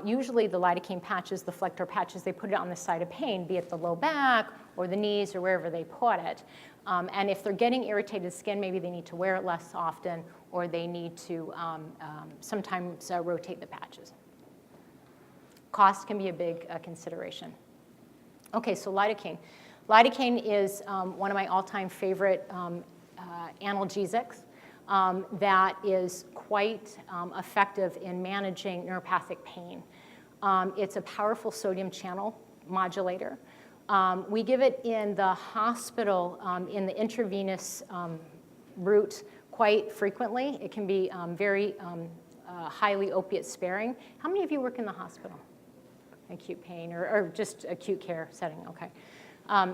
Usually the lidocaine patches, the Flector patches, they put it on the site of pain, be it the low back or the knees or wherever they put it. And if they're getting irritated skin, maybe they need to wear it less often, or they need to sometimes rotate the patches. Cost can be a big consideration. Okay, so lidocaine. Lidocaine is one of my all-time favorite analgesics that is quite effective in managing neuropathic pain. It's a powerful sodium channel modulator. We give it in the hospital in the intravenous route quite frequently. It can be very highly opiate sparing. How many of you work in the hospital? Acute pain or just acute care setting, okay.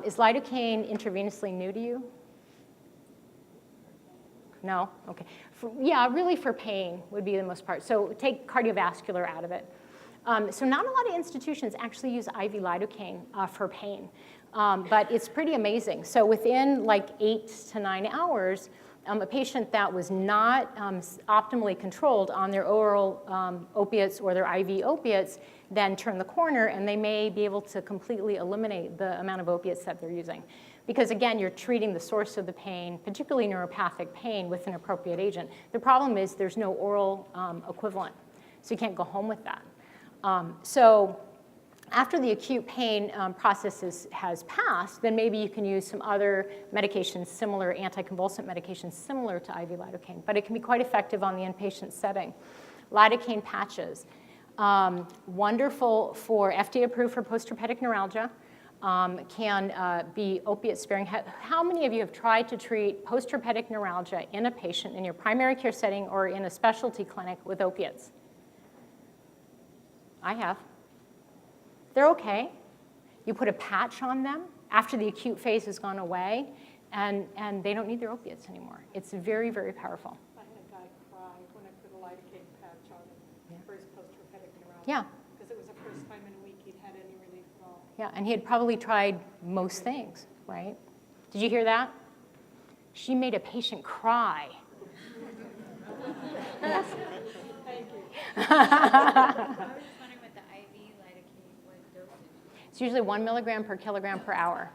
Is lidocaine intravenously new to you? No? Okay. Yeah, really for pain would be the most part. So take cardiovascular out of it. So not a lot of institutions actually use IV lidocaine for pain, but it's pretty amazing. So within like 8 to 9 hours, a patient that was not optimally controlled on their oral opiates or their IV opiates then turn the corner, and they may be able to completely eliminate the amount of opiates that they're using. Because again, you're treating the source of the pain, particularly neuropathic pain, with an appropriate agent. The problem is there's no oral equivalent, so you can't go home with that. So after the acute pain process has passed, then maybe you can use some other medications similar, anticonvulsant medications similar to IV lidocaine. But it can be quite effective on the inpatient setting. Lidocaine patches. Wonderful for FDA approved for postherpetic neuralgia. Can be opiate sparing. How many of you have tried to treat postherpetic neuralgia in a patient in your primary care setting or in a specialty clinic with opiates? I have. They're okay. You put a patch on them after the acute phase has gone away, and they don't need their opiates anymore. It's very, very powerful. I had a guy cry when I put a lidocaine patch on him for his post-herpetic neuralgia. Yeah. Because it was the first time in a week he'd had any relief at all. Yeah, and he had probably tried most things, right? Did you hear that? She made a patient cry. Thank you. I was just wondering what the IV lidocaine, what dosage? It's usually 1 milligram per kilogram per hour.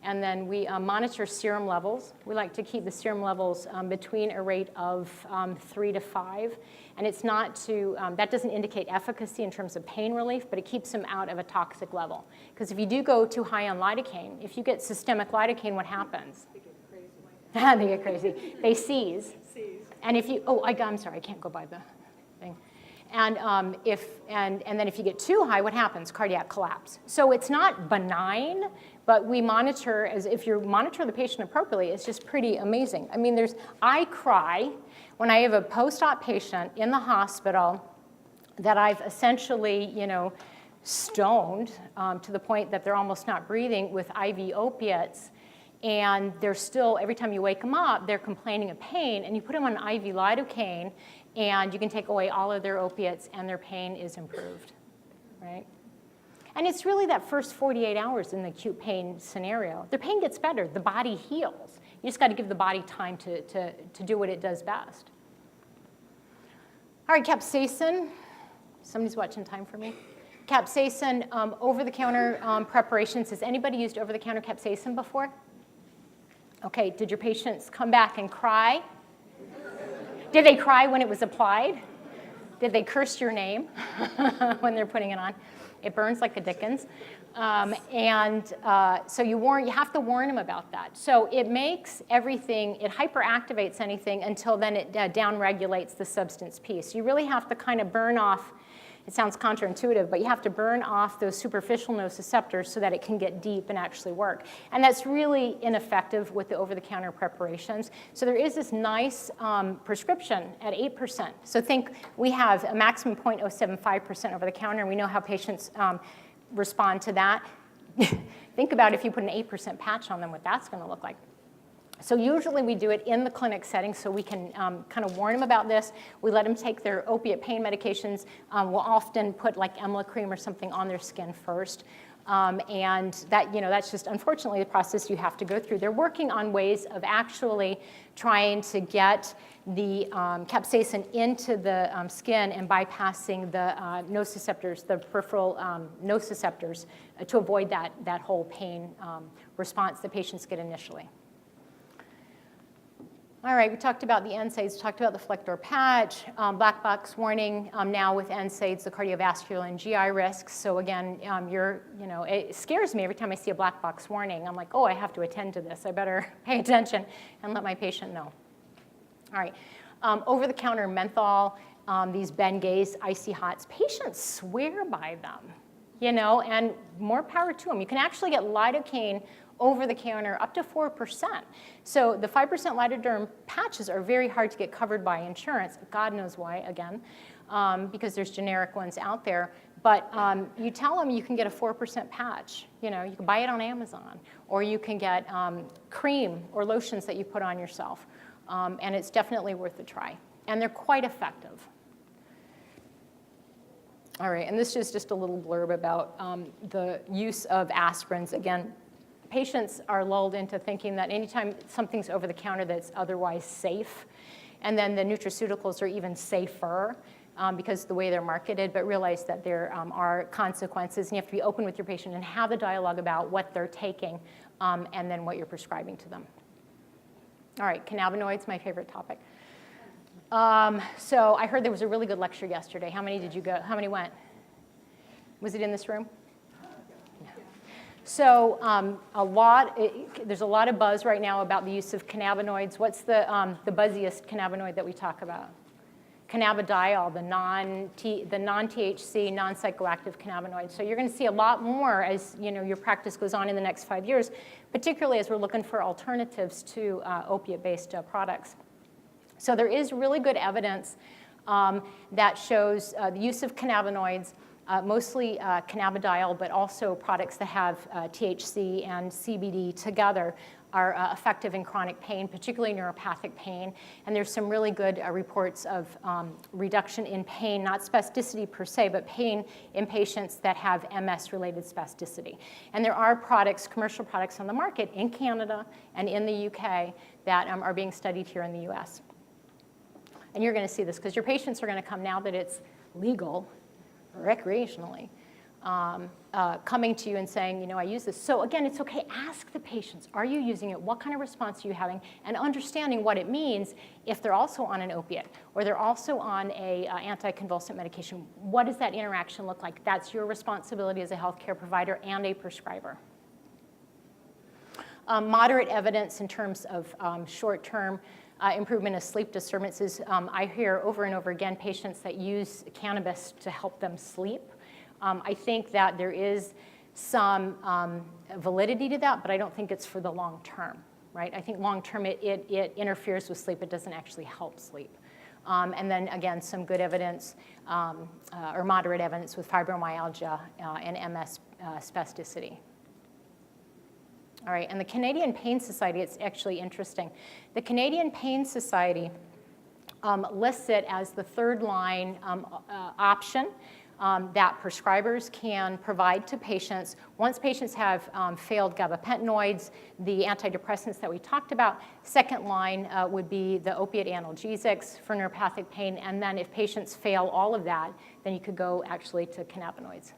And then we monitor serum levels. We like to keep the serum levels between a rate of 3 to 5. And it's not to, that doesn't indicate efficacy in terms of pain relief, but it keeps them out of a toxic level. Because if you do go too high on lidocaine, if you get systemic lidocaine, what happens? They get crazy like that. They get crazy. They seize. And if you, I'm sorry, I can't go by the thing. And then if you get too high, what happens? Cardiac collapse. So it's not benign, but we monitor, as if you monitor the patient appropriately, it's just pretty amazing. I mean, I cry when I have a post-op patient in the hospital that I've essentially, stoned to the point that they're almost not breathing with IV opiates. And they're still, every time you wake them up, they're complaining of pain, and you put them on IV lidocaine, and you can take away all of their opiates, and their pain is improved, right? And it's really that first 48 hours in the acute pain scenario. Their pain gets better. The body heals. You just got to give the body time to do what it does best. All right, capsaicin. Somebody's watching time for me. Capsaicin, over-the-counter preparations. Has anybody used over-the-counter capsaicin before? Okay, did your patients come back and cry? Did they cry when it was applied? Did they curse your name when they're putting it on? It burns like the dickens. So you have to warn them about that. So it makes everything, it hyperactivates anything until then it downregulates the substance piece. You really have to kind of burn off, it sounds counterintuitive, but you have to burn off those superficial nociceptors so that it can get deep and actually work. And that's really ineffective with the over-the-counter preparations. So there is this nice prescription at 8%. So think we have a maximum 0.075% over-the-counter, and we know how patients respond to that. Think about if you put an 8% patch on them, what that's going to look like. So usually we do it in the clinic setting so we can kind of warn them about this. We let them take their opiate pain medications. We'll often put like Emla cream or something on their skin first. And that, that's just unfortunately the process you have to go through. They're working on ways of actually trying to get the capsaicin into the skin and bypassing the nociceptors, the peripheral nociceptors, to avoid that whole pain response that patients get initially. All right, we talked about the NSAIDs, talked about the Flector patch, black box warning now with NSAIDs, the cardiovascular and GI risks. So again, it scares me every time I see a black box warning. I'm like, oh, I have to attend to this. I better pay attention and let my patient know. All right, over-the-counter menthol, these Bengays, icy hots, patients swear by them, and more power to them. You can actually get lidocaine over the counter up to 4%. So the 5% lidoderm patches are very hard to get covered by insurance. God knows why, again, because there's generic ones out there. But you tell them you can get a 4% patch. You can buy it on Amazon, or you can get cream or lotions that you put on yourself. And it's definitely worth a try. And they're quite effective. All right, and this is just a little blurb about the use of aspirins. Again, patients are lulled into thinking that anytime something's over the counter that's otherwise safe, and then the nutraceuticals are even safer because of the way they're marketed, but realize that there are consequences, and you have to be open with your patient and have the dialogue about what they're taking and then what you're prescribing to them. All right, cannabinoids, my favorite topic. So I heard there was a really good lecture yesterday. How many did you go? How many went? Was it in this room? So there's a lot of buzz right now about the use of cannabinoids. What's the buzziest cannabinoid that we talk about? cannabidiol, the non-THC, non-psychoactive cannabinoids. So you're going to see a lot more as your practice goes on in the next 5 years, particularly as we're looking for alternatives to opiate-based products. So there is really good evidence that shows the use of cannabinoids, mostly cannabidiol, but also products that have THC and CBD together are effective in chronic pain, particularly neuropathic pain. And there's some really good reports of reduction in pain, not spasticity per se, but pain in patients that have MS-related spasticity. And there are products, commercial products on the market in Canada and in the UK that are being studied here in the US. And you're going to see this because your patients are going to come now that it's legal recreationally, coming to you and saying, I use this. So again, it's okay. Ask the patients, are you using it? What kind of response are you having? And understanding what it means if they're also on an opiate or they're also on a anticonvulsant medication. What does that interaction look like? That's your responsibility as a healthcare provider and a prescriber. Moderate evidence in terms of short-term improvement of sleep disturbances. I hear over and over again patients that use cannabis to help them sleep. I think that there is some validity to that, but I don't think it's for the long term, right? I think long term it interferes with sleep. It doesn't actually help sleep. And then again, some good evidence or moderate evidence with fibromyalgia and MS spasticity. All right, and the Canadian Pain Society, it's actually interesting. The Canadian Pain Society lists it as the third line option that prescribers can provide to patients. Once patients have failed gabapentinoids, the antidepressants that we talked about, second line would be the opiate analgesics for neuropathic pain, and then if patients fail all of that, then you could go actually to cannabinoids.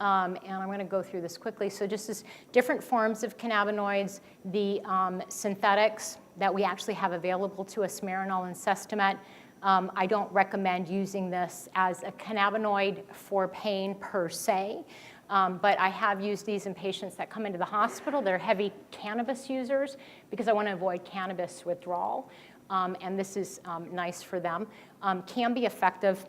And I'm going to go through this quickly. So just as different forms of cannabinoids, the synthetics that we actually have available to us, Marinol and Sestimet. I don't recommend using this as a cannabinoid for pain per se, but I have used these in patients that come into the hospital. They're heavy cannabis users because I want to avoid cannabis withdrawal, and this is nice for them. Can be effective.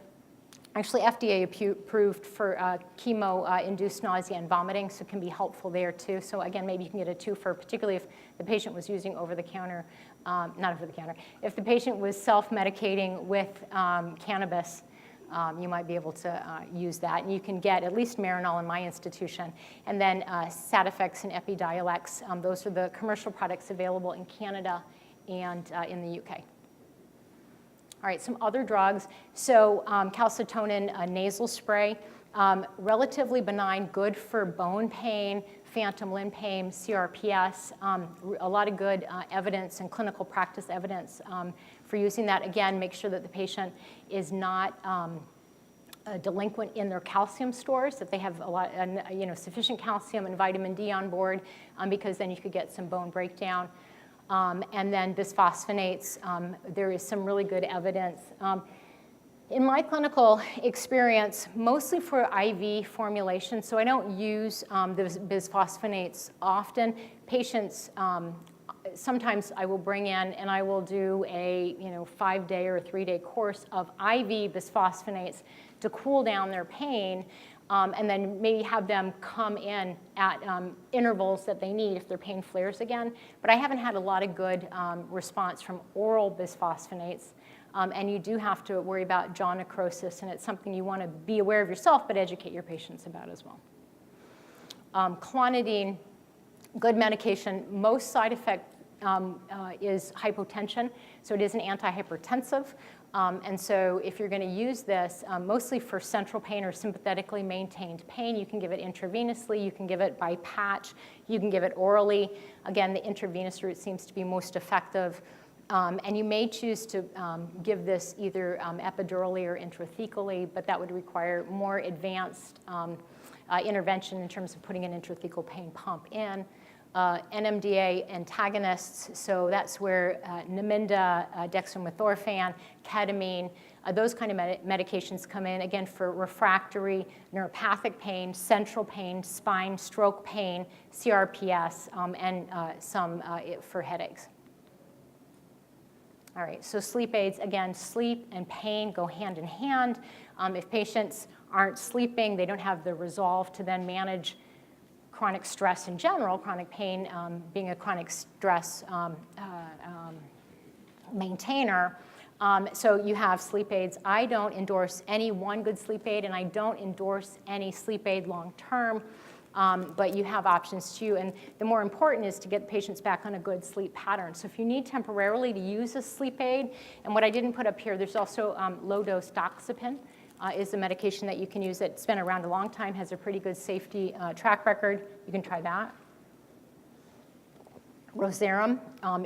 Actually, FDA approved for chemo-induced nausea and vomiting, so it can be helpful there too. So again, maybe you can get a twofer, particularly if the patient was using over-the-counter, not over-the-counter. If the patient was self-medicating with cannabis, you might be able to use that. And you can get at least Marinol in my institution. And then Sativex and Epidiolex, those are the commercial products available in Canada and in the UK. All right, some other drugs. So calcitonin nasal spray, relatively benign, good for bone pain, phantom limb pain, CRPS, a lot of good evidence and clinical practice evidence for using that. Again, make sure that the patient is not delinquent in their calcium stores, that they have a lot, sufficient calcium and vitamin D on board, because then you could get some bone breakdown. And then bisphosphonates, there is some really good evidence. In my clinical experience, mostly for IV formulation, so I don't use the bisphosphonates often. Patients, sometimes I will bring in and I will do a 5-day or a 3-day course of IV bisphosphonates to cool down their pain. And then maybe have them come in at intervals that they need if their pain flares again. But I haven't had a lot of good response from oral bisphosphonates. And you do have to worry about jaw necrosis, and it's something you want to be aware of yourself, but educate your patients about as well. Clonidine, good medication. Most side effect is hypotension, so it is an antihypertensive. And so if you're going to use this, mostly for central pain or sympathetically maintained pain, you can give it intravenously, you can give it by patch, you can give it orally. Again, the intravenous route seems to be most effective. And you may choose to give this either epidurally or intrathecally, but that would require more advanced intervention in terms of putting an intrathecal pain pump in. NMDA antagonists, so that's where Namenda, dextromethorphan, ketamine, those kind of medications come in, again, for refractory neuropathic pain, central pain, spine, stroke pain, CRPS, and some for headaches. All right, so sleep aids, again, sleep and pain go hand in hand. If patients aren't sleeping, they don't have the resolve to then manage chronic stress in general, chronic pain being a chronic stress maintainer. So you have sleep aids. I don't endorse any one good sleep aid, and I don't endorse any sleep aid long term. But you have options too, and the more important is to get patients back on a good sleep pattern. So if you need temporarily to use a sleep aid, and what I didn't put up here, there's also low-dose doxepin is a medication that you can use that's been around a long time, has a pretty good safety track record. You can try that. Rosarum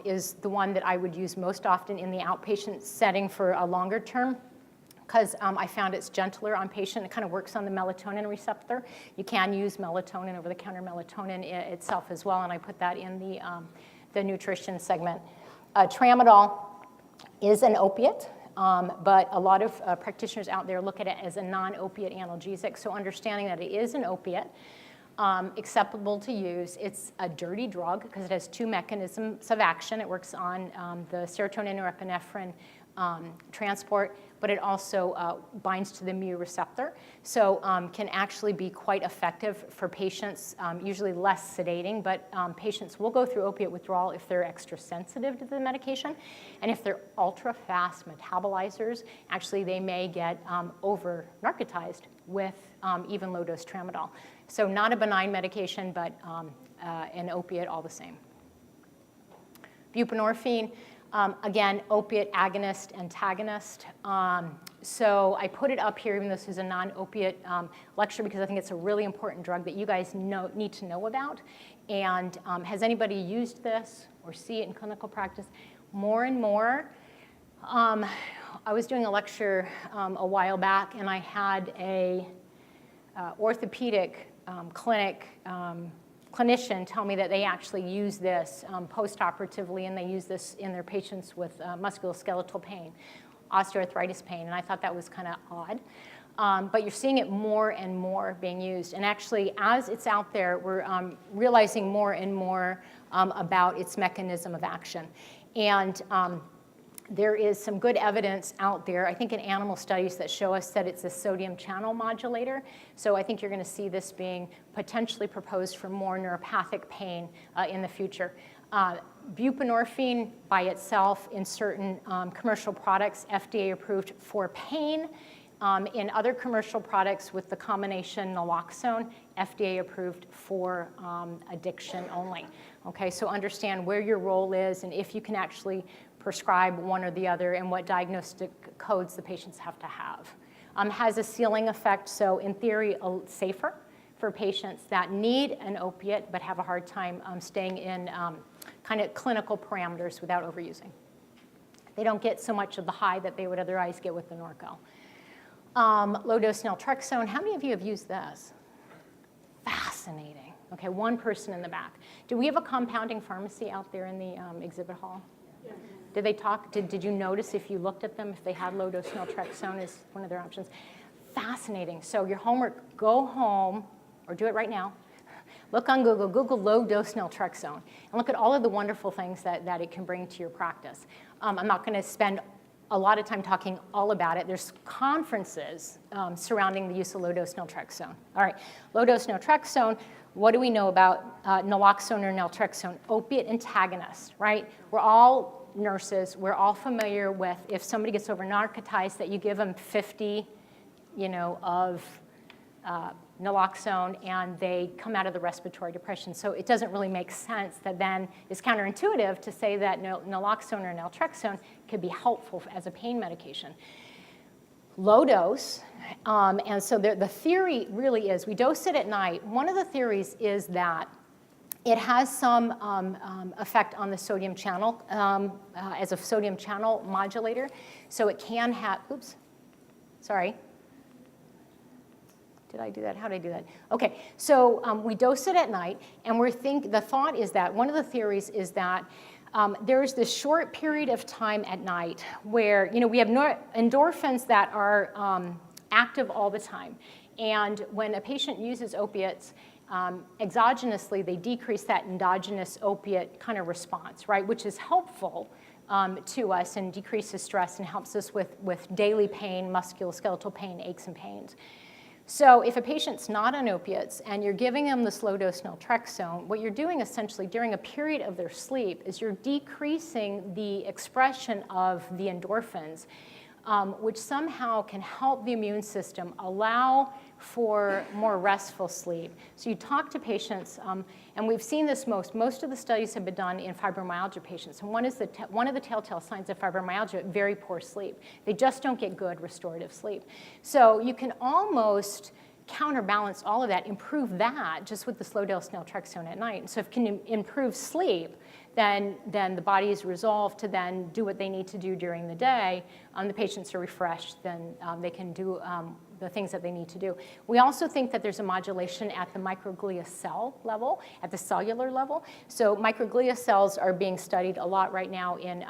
is the one that I would use most often in the outpatient setting for a longer term, because I found it's gentler on patient. It kind of works on the melatonin receptor. You can use melatonin, over-the-counter melatonin itself as well, and I put that in the nutrition segment. Tramadol is an opiate, but a lot of practitioners out there look at it as a non-opiate analgesic, so understanding that it is an opiate, acceptable to use. It's a dirty drug because it has two mechanisms of action. It works on the serotonin norepinephrine transport, but it also binds to the mu receptor, so can actually be quite effective for patients, usually less sedating, but patients will go through opiate withdrawal if they're extra sensitive to the medication, and if they're ultra-fast metabolizers, actually they may get over-narcotized with even low-dose tramadol. So not a benign medication, but an opiate all the same. Buprenorphine. Again, opiate agonist, antagonist. So I put it up here, even though this is a non-opiate lecture, because I think it's a really important drug that you guys need to know about. And has anybody used this or see it in clinical practice? More and more. I was doing a lecture a while back, and I had a orthopedic clinic clinician tell me that they actually use this post-operatively, and they use this in their patients with musculoskeletal pain, osteoarthritis pain, and I thought that was kind of odd. But you're seeing it more and more being used, and actually, as it's out there, we're realizing more and more about its mechanism of action. And there is some good evidence out there, I think in animal studies, that show us that it's a sodium channel modulator. So I think you're going to see this being potentially proposed for more neuropathic pain in the future. Buprenorphine by itself in certain commercial products, FDA approved for pain. In other commercial products with the combination naloxone, FDA approved for addiction only. Okay, so understand where your role is and if you can actually prescribe one or the other and what diagnostic codes the patients have to have. Has a ceiling effect, so in theory, safer for patients that need an opiate but have a hard time staying in kind of clinical parameters without overusing. They don't get so much of the high that they would otherwise get with the Norco. Low-dose naltrexone, how many of you have used this? Fascinating. Okay, one person in the back. Do we have a compounding pharmacy out there in the exhibit hall? Yes. Did they talk? Did you notice if you looked at them, if they had low-dose naltrexone as one of their options? Fascinating. So your homework, go home, or do it right now. Look on Google, Google low-dose naltrexone, and look at all of the wonderful things that it can bring to your practice. I'm not going to spend a lot of time talking all about it. There's conferences surrounding the use of low-dose naltrexone. All right, low-dose naltrexone, what do we know about naloxone or naltrexone? Opiate antagonist, right? We're all nurses. We're all familiar with if somebody gets over-narcotized that you give them 50, of naloxone and they come out of the respiratory depression. So it doesn't really make sense that then it's counterintuitive to say that naloxone or naltrexone could be helpful as a pain medication. Low dose, and so the theory really is we dose it at night. One of the theories is that it has some effect on the sodium channel as a sodium channel modulator. So it can have, oops, sorry. Did I do that? How did I do that? Okay, so we dose it at night, and the thought is that one of the theories is that there's this short period of time at night where we have endorphins that are active all the time, and when a patient uses opiates, exogenously they decrease that endogenous opiate kind of response, right, which is helpful to us and decreases stress and helps us with daily pain, musculoskeletal pain, aches and pains. So if a patient's not on opiates and you're giving them this low-dose naltrexone, what you're doing essentially during a period of their sleep is you're decreasing the expression of the endorphins, which somehow can help the immune system allow for more restful sleep. So you talk to patients, and we've seen this most of the studies have been done in fibromyalgia patients. And one of the telltale signs of fibromyalgia, very poor sleep. They just don't get good restorative sleep. So you can almost counterbalance all of that, improve that just with the slow-dose naltrexone at night. And so if it can improve sleep, then the body is resolved to then do what they need to do during the day. The patients are refreshed, then they can do the things that they need to do. We also think that there's a modulation at the microglia cell level, at the cellular level. So microglia cells are being studied a lot right now in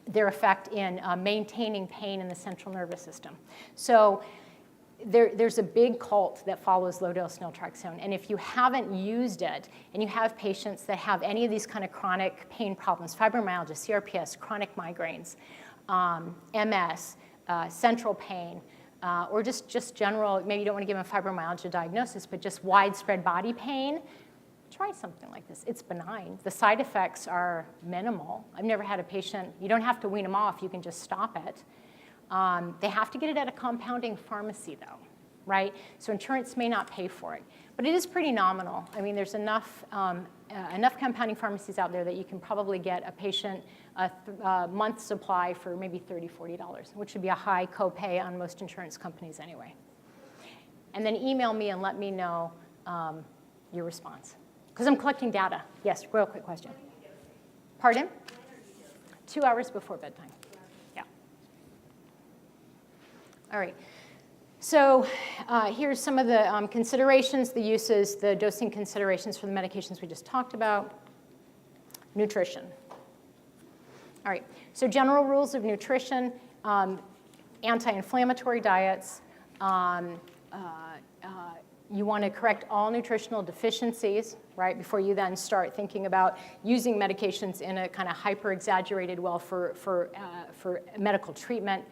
their effect in maintaining pain in the central nervous system. So there's a big cult that follows low-dose naltrexone, and if you haven't used it and you have patients that have any of these kind of chronic pain problems, fibromyalgia, CRPS, chronic migraines, MS, central pain, or just general, maybe you don't want to give them a fibromyalgia diagnosis, but just widespread body pain, try something like this. It's benign. The side effects are minimal. I've never had a patient, you don't have to wean them off, you can just stop it. They have to get it at a compounding pharmacy, though, right? So insurance may not pay for it. But it is pretty nominal. I mean, there's enough compounding pharmacies out there that you can probably get a patient a month's supply for maybe $30, $40, which would be a high copay on most insurance companies anyway. And then email me and let me know your response. Because I'm collecting data. Yes, real quick question. Pardon? 2 hours before bedtime. All right, so here's some of the considerations, the uses, the dosing considerations for the medications we just talked about. Nutrition. All right, so general rules of nutrition, anti-inflammatory diets. You want to correct all nutritional deficiencies, right, before you then start thinking about using medications in a kind of hyper-exaggerated way for medical treatment.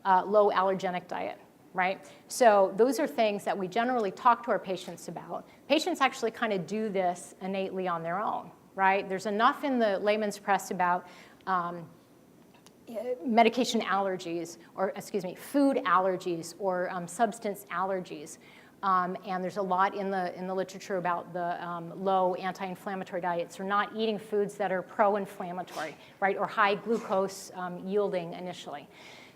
Low allergenic diet, right? So those are things that we generally talk to our patients about. Patients actually kind of do this innately on their own, right? There's enough in the layman's press about medication allergies, or excuse me, food allergies or substance allergies. And there's a lot in the literature about the low anti-inflammatory diets, or not eating foods that are pro-inflammatory, right, or high glucose yielding initially.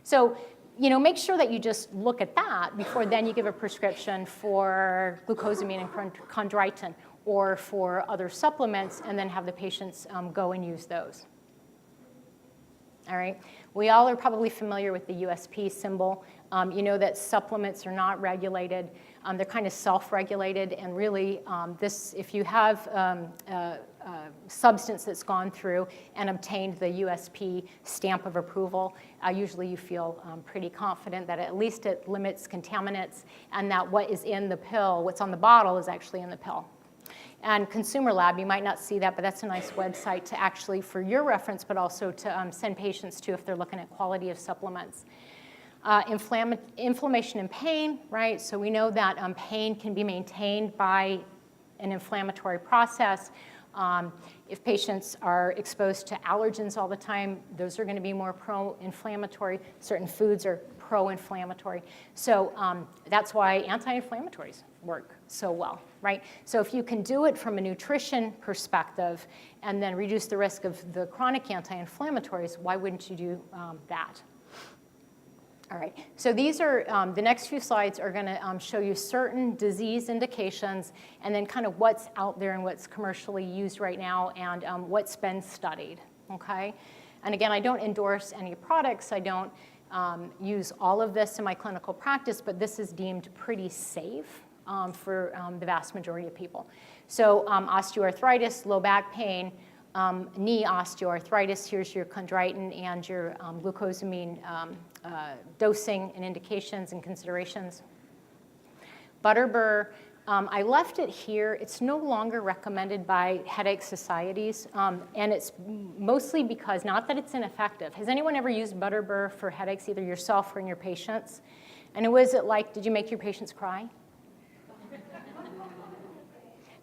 So, make sure that you just look at that before then you give a prescription for glucosamine and chondroitin or for other supplements, and then have the patients go and use those. All right. We all are probably familiar with the USP symbol. You know that supplements are not regulated. They're kind of self-regulated, and really, if you have substance that's gone through and obtained the USP stamp of approval, usually you feel pretty confident that at least it limits contaminants, and that what is in the pill, what's on the bottle, is actually in the pill. And Consumer Lab, you might not see that, but that's a nice website to actually, for your reference, but also to send patients to if they're looking at quality of supplements. Inflammation and pain, right? So we know that pain can be maintained by an inflammatory process. If patients are exposed to allergens all the time, those are going to be more pro-inflammatory. Certain foods are pro-inflammatory. So that's why anti-inflammatories work so well, right? So if you can do it from a nutrition perspective and then reduce the risk of the chronic anti-inflammatories, why wouldn't you do that? All right, so these are, the next few slides are going to show you certain disease indications and then kind of what's out there and what's commercially used right now and what's been studied, okay? And again, I don't endorse any products. I don't use all of this in my clinical practice, but this is deemed pretty safe for the vast majority of people. So osteoarthritis, low back pain, knee osteoarthritis, here's your chondroitin and your glucosamine dosing and indications and considerations. Butterbur I left it here. It's no longer recommended by headache societies, and it's mostly because, not that it's ineffective. Has anyone ever used Butterbur for headaches, either yourself or in your patients? And was it like, did you make your patients cry?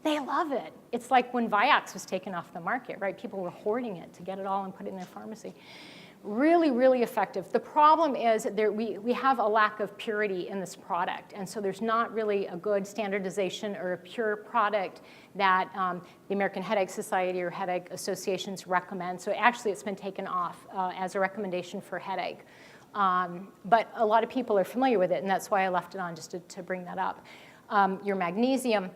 They love it. It's like when Vioxx was taken off the market, right? People were hoarding it to get it all and put it in their pharmacy. Really, really effective. The problem is that we have a lack of purity in this product, and so there's not really a good standardization or a pure product that the American Headache Society or headache associations recommend. So actually it's been taken off as a recommendation for headache. But a lot of people are familiar with it, and that's why I left it on, just to bring that up. Your magnesium,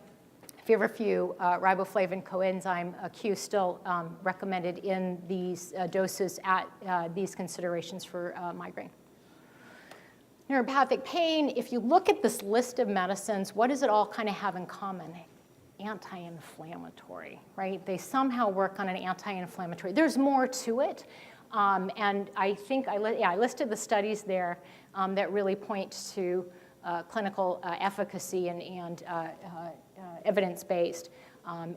feverfew, riboflavin coenzyme Q still recommended in these doses at these considerations for migraine. Neuropathic pain, if you look at this list of medicines, what does it all kind of have in common? Anti-inflammatory, right? They somehow work on an anti-inflammatory. There's more to it. And I think I listed the studies there that really point to clinical efficacy and evidence-based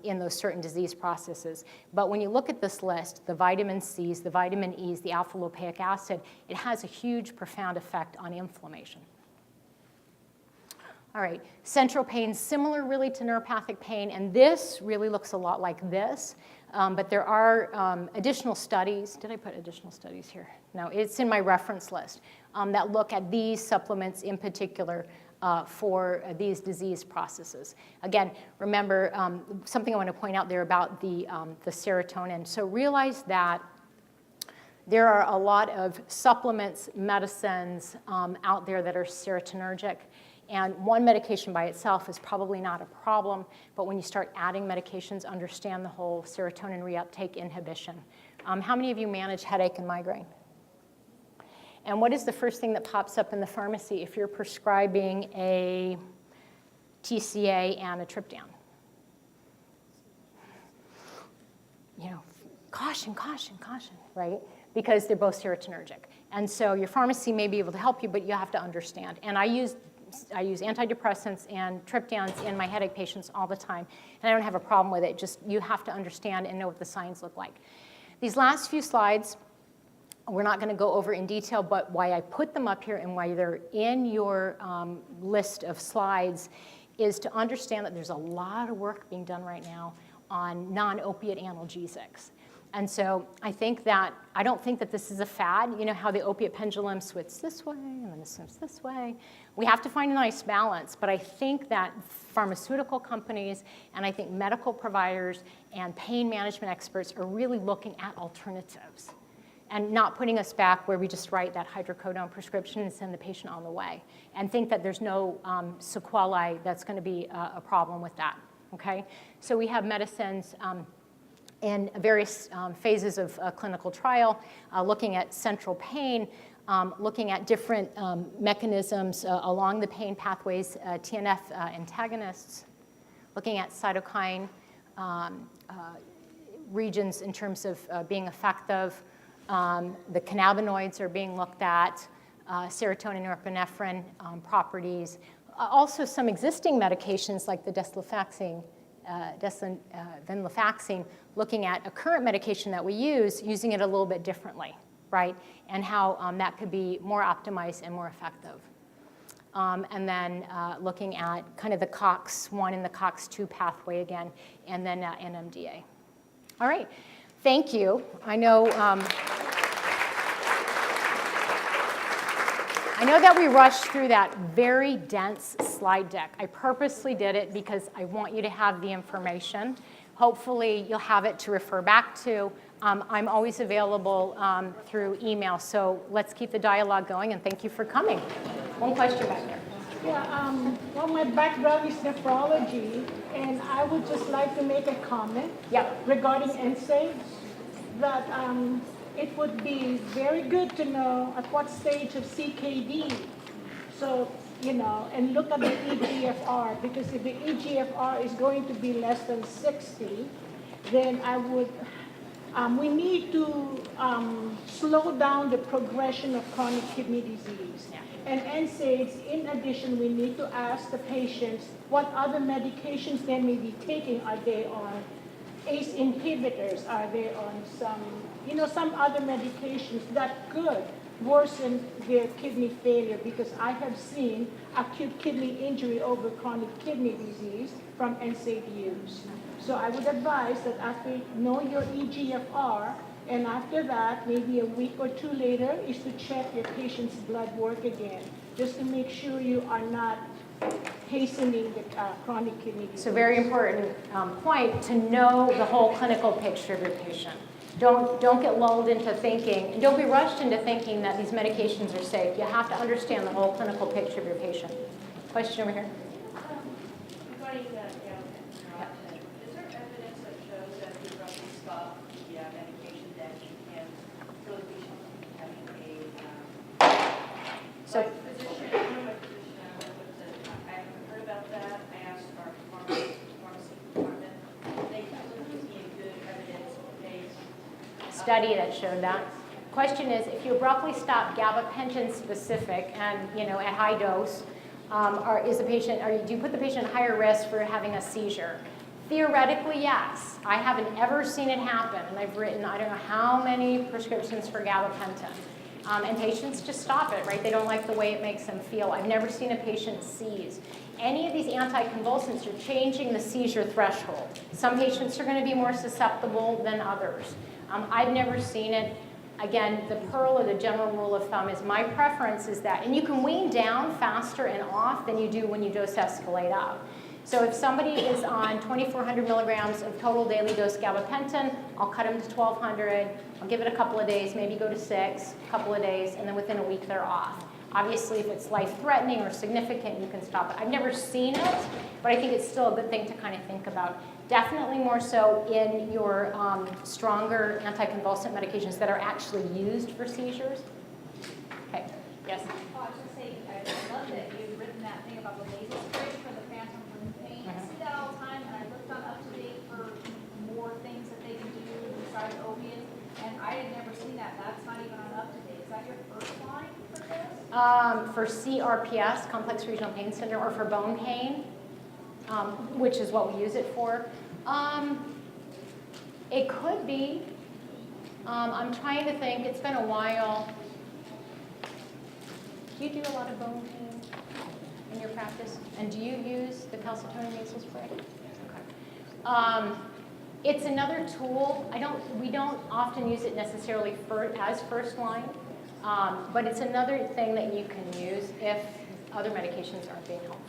in those certain disease processes. But when you look at this list, the vitamin C's, the vitamin E's, the alpha-lipoic acid, it has a huge, profound effect on inflammation. All right, central pain, similar really to neuropathic pain, and this really looks a lot like this, but there are additional studies. Did I put additional studies here? No, it's in my reference list that look at these supplements in particular for these disease processes. Again, remember something I want to point out there about the serotonin. So realize that there are a lot of supplements, medicines out there that are serotonergic. And one medication by itself is probably not a problem, but when you start adding medications, understand the whole serotonin reuptake inhibition. How many of you manage headache and migraine? And what is the first thing that pops up in the pharmacy if you're prescribing a TCA and a triptan? You know, caution, caution, caution, right? Because they're both serotonergic. And so your pharmacy may be able to help you, but you have to understand. And I use antidepressants and triptans in my headache patients all the time, and I don't have a problem with it. Just you have to understand and know what the signs look like. These last few slides, we're not going to go over in detail, but why I put them up here and why they're in your list of slides is to understand that there's a lot of work being done right now on non-opiate analgesics. And so I don't think that this is a fad. You know how the opiate pendulum swings this way and then it swings this way. We have to find a nice balance, but I think that pharmaceutical companies and I think medical providers and pain management experts are really looking at alternatives and not putting us back where we just write that hydrocodone prescription and send the patient on the way and think that there's no sequelae that's going to be a problem with that, okay? So we have medicines in various phases of clinical trial, looking at central pain, looking at different mechanisms along the pain pathways, TNF antagonists, looking at cytokine regions in terms of being effective. The cannabinoids are being looked at, serotonin, norepinephrine properties. Also some existing medications like the venlafaxine, looking at a current medication that we use, using it a little bit differently, right? And how that could be more optimized and more effective. And then looking at kind of the COX-1 and the COX-2 pathway again, and then NMDA. All right, thank you. I know that we rushed through that very dense slide deck. I purposely did it because I want you to have the information. Hopefully, you'll have it to refer back to. I'm always available through email, so let's keep the dialogue going, and thank you for coming. One question back there. Yeah, well, my background is nephrology, and I would just like to make a comment regarding NSAIDs, that it would be very good to know at what stage of CKD. So, you know, and look at the eGFR, because if the eGFR is going to be less than 60, then I would We need to slow down the progression of chronic kidney disease. And NSAIDs, in addition, we need to ask the patients what other medications they may be taking. Are they on ACE inhibitors? Are they on some other medications that could worsen their kidney failure? Because I have seen acute kidney injury over chronic kidney disease from NSAID use. So I would advise that after you know your EGFR, and after that, maybe a week or two later, is to check your patient's blood work again, just to make sure you are not hastening the chronic kidney disease. So very important point to know the whole clinical picture of your patient. Don't get lulled into thinking, and don't be rushed into thinking that these medications are safe. You have to understand the whole clinical picture of your patient. Question over here. Regarding that, is there evidence that shows that if you roughly stop the medication that you can kill the patient from having a So- physician? I don't know my physician, I haven't heard about that. I asked our pharmacy department. They couldn't give me a good evidence-based Study that showed that. Question is, if you abruptly stop gabapentin specific and at high dose, do you put the patient at higher risk for having a seizure? Theoretically, yes. I haven't ever seen it happen, and I've written I don't know how many prescriptions for gabapentin. And patients just stop it, right? They don't like the way it makes them feel. I've never seen a patient seize. Any of these anticonvulsants are changing the seizure threshold. Some patients are going to be more susceptible than others. I've never seen it. Again, the pearl or the general rule of thumb is my preference is that, and you can wean down faster and off than you do when you dose escalate up. So if somebody is on 2,400 milligrams of total daily dose gabapentin, I'll cut them to 1,200. I'll give it a couple of days, maybe go to 6, a couple of days, and then within a week they're off. Obviously, if it's life-threatening or significant, you can stop it. I've never seen it, but I think it's still a good thing to kind of think about. Definitely more so in your stronger anticonvulsant medications that are actually used for seizures. Okay, yes? Oh, I was just saying, I love that you've written that thing about the nasal spray for the phantom limb pain. I see that all the time, and I looked on UpToDate for more things that they can do besides opiates, and I had never seen that. That's not even on UpToDate. Is that your first line for this? For CRPS, complex regional pain syndrome, or for bone pain, which is what we use it for. It could be. I'm trying to think. It's been a while. Do you do a lot of bone pain in your practice? And do you use the calcitonin nasal spray? Okay. It's another tool. We don't often use it necessarily as first line, but it's another thing that you can use if other medications aren't being helpful.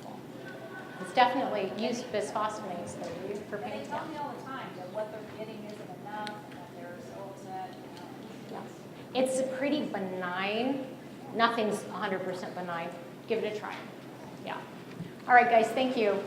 It's definitely use bisphosphonates that are used for And pain. they tell me all the time that what they're getting isn't enough, and that they're so upset. It's pretty benign. Nothing's 100% benign. Give it a try. Yeah. All right, guys, thank you.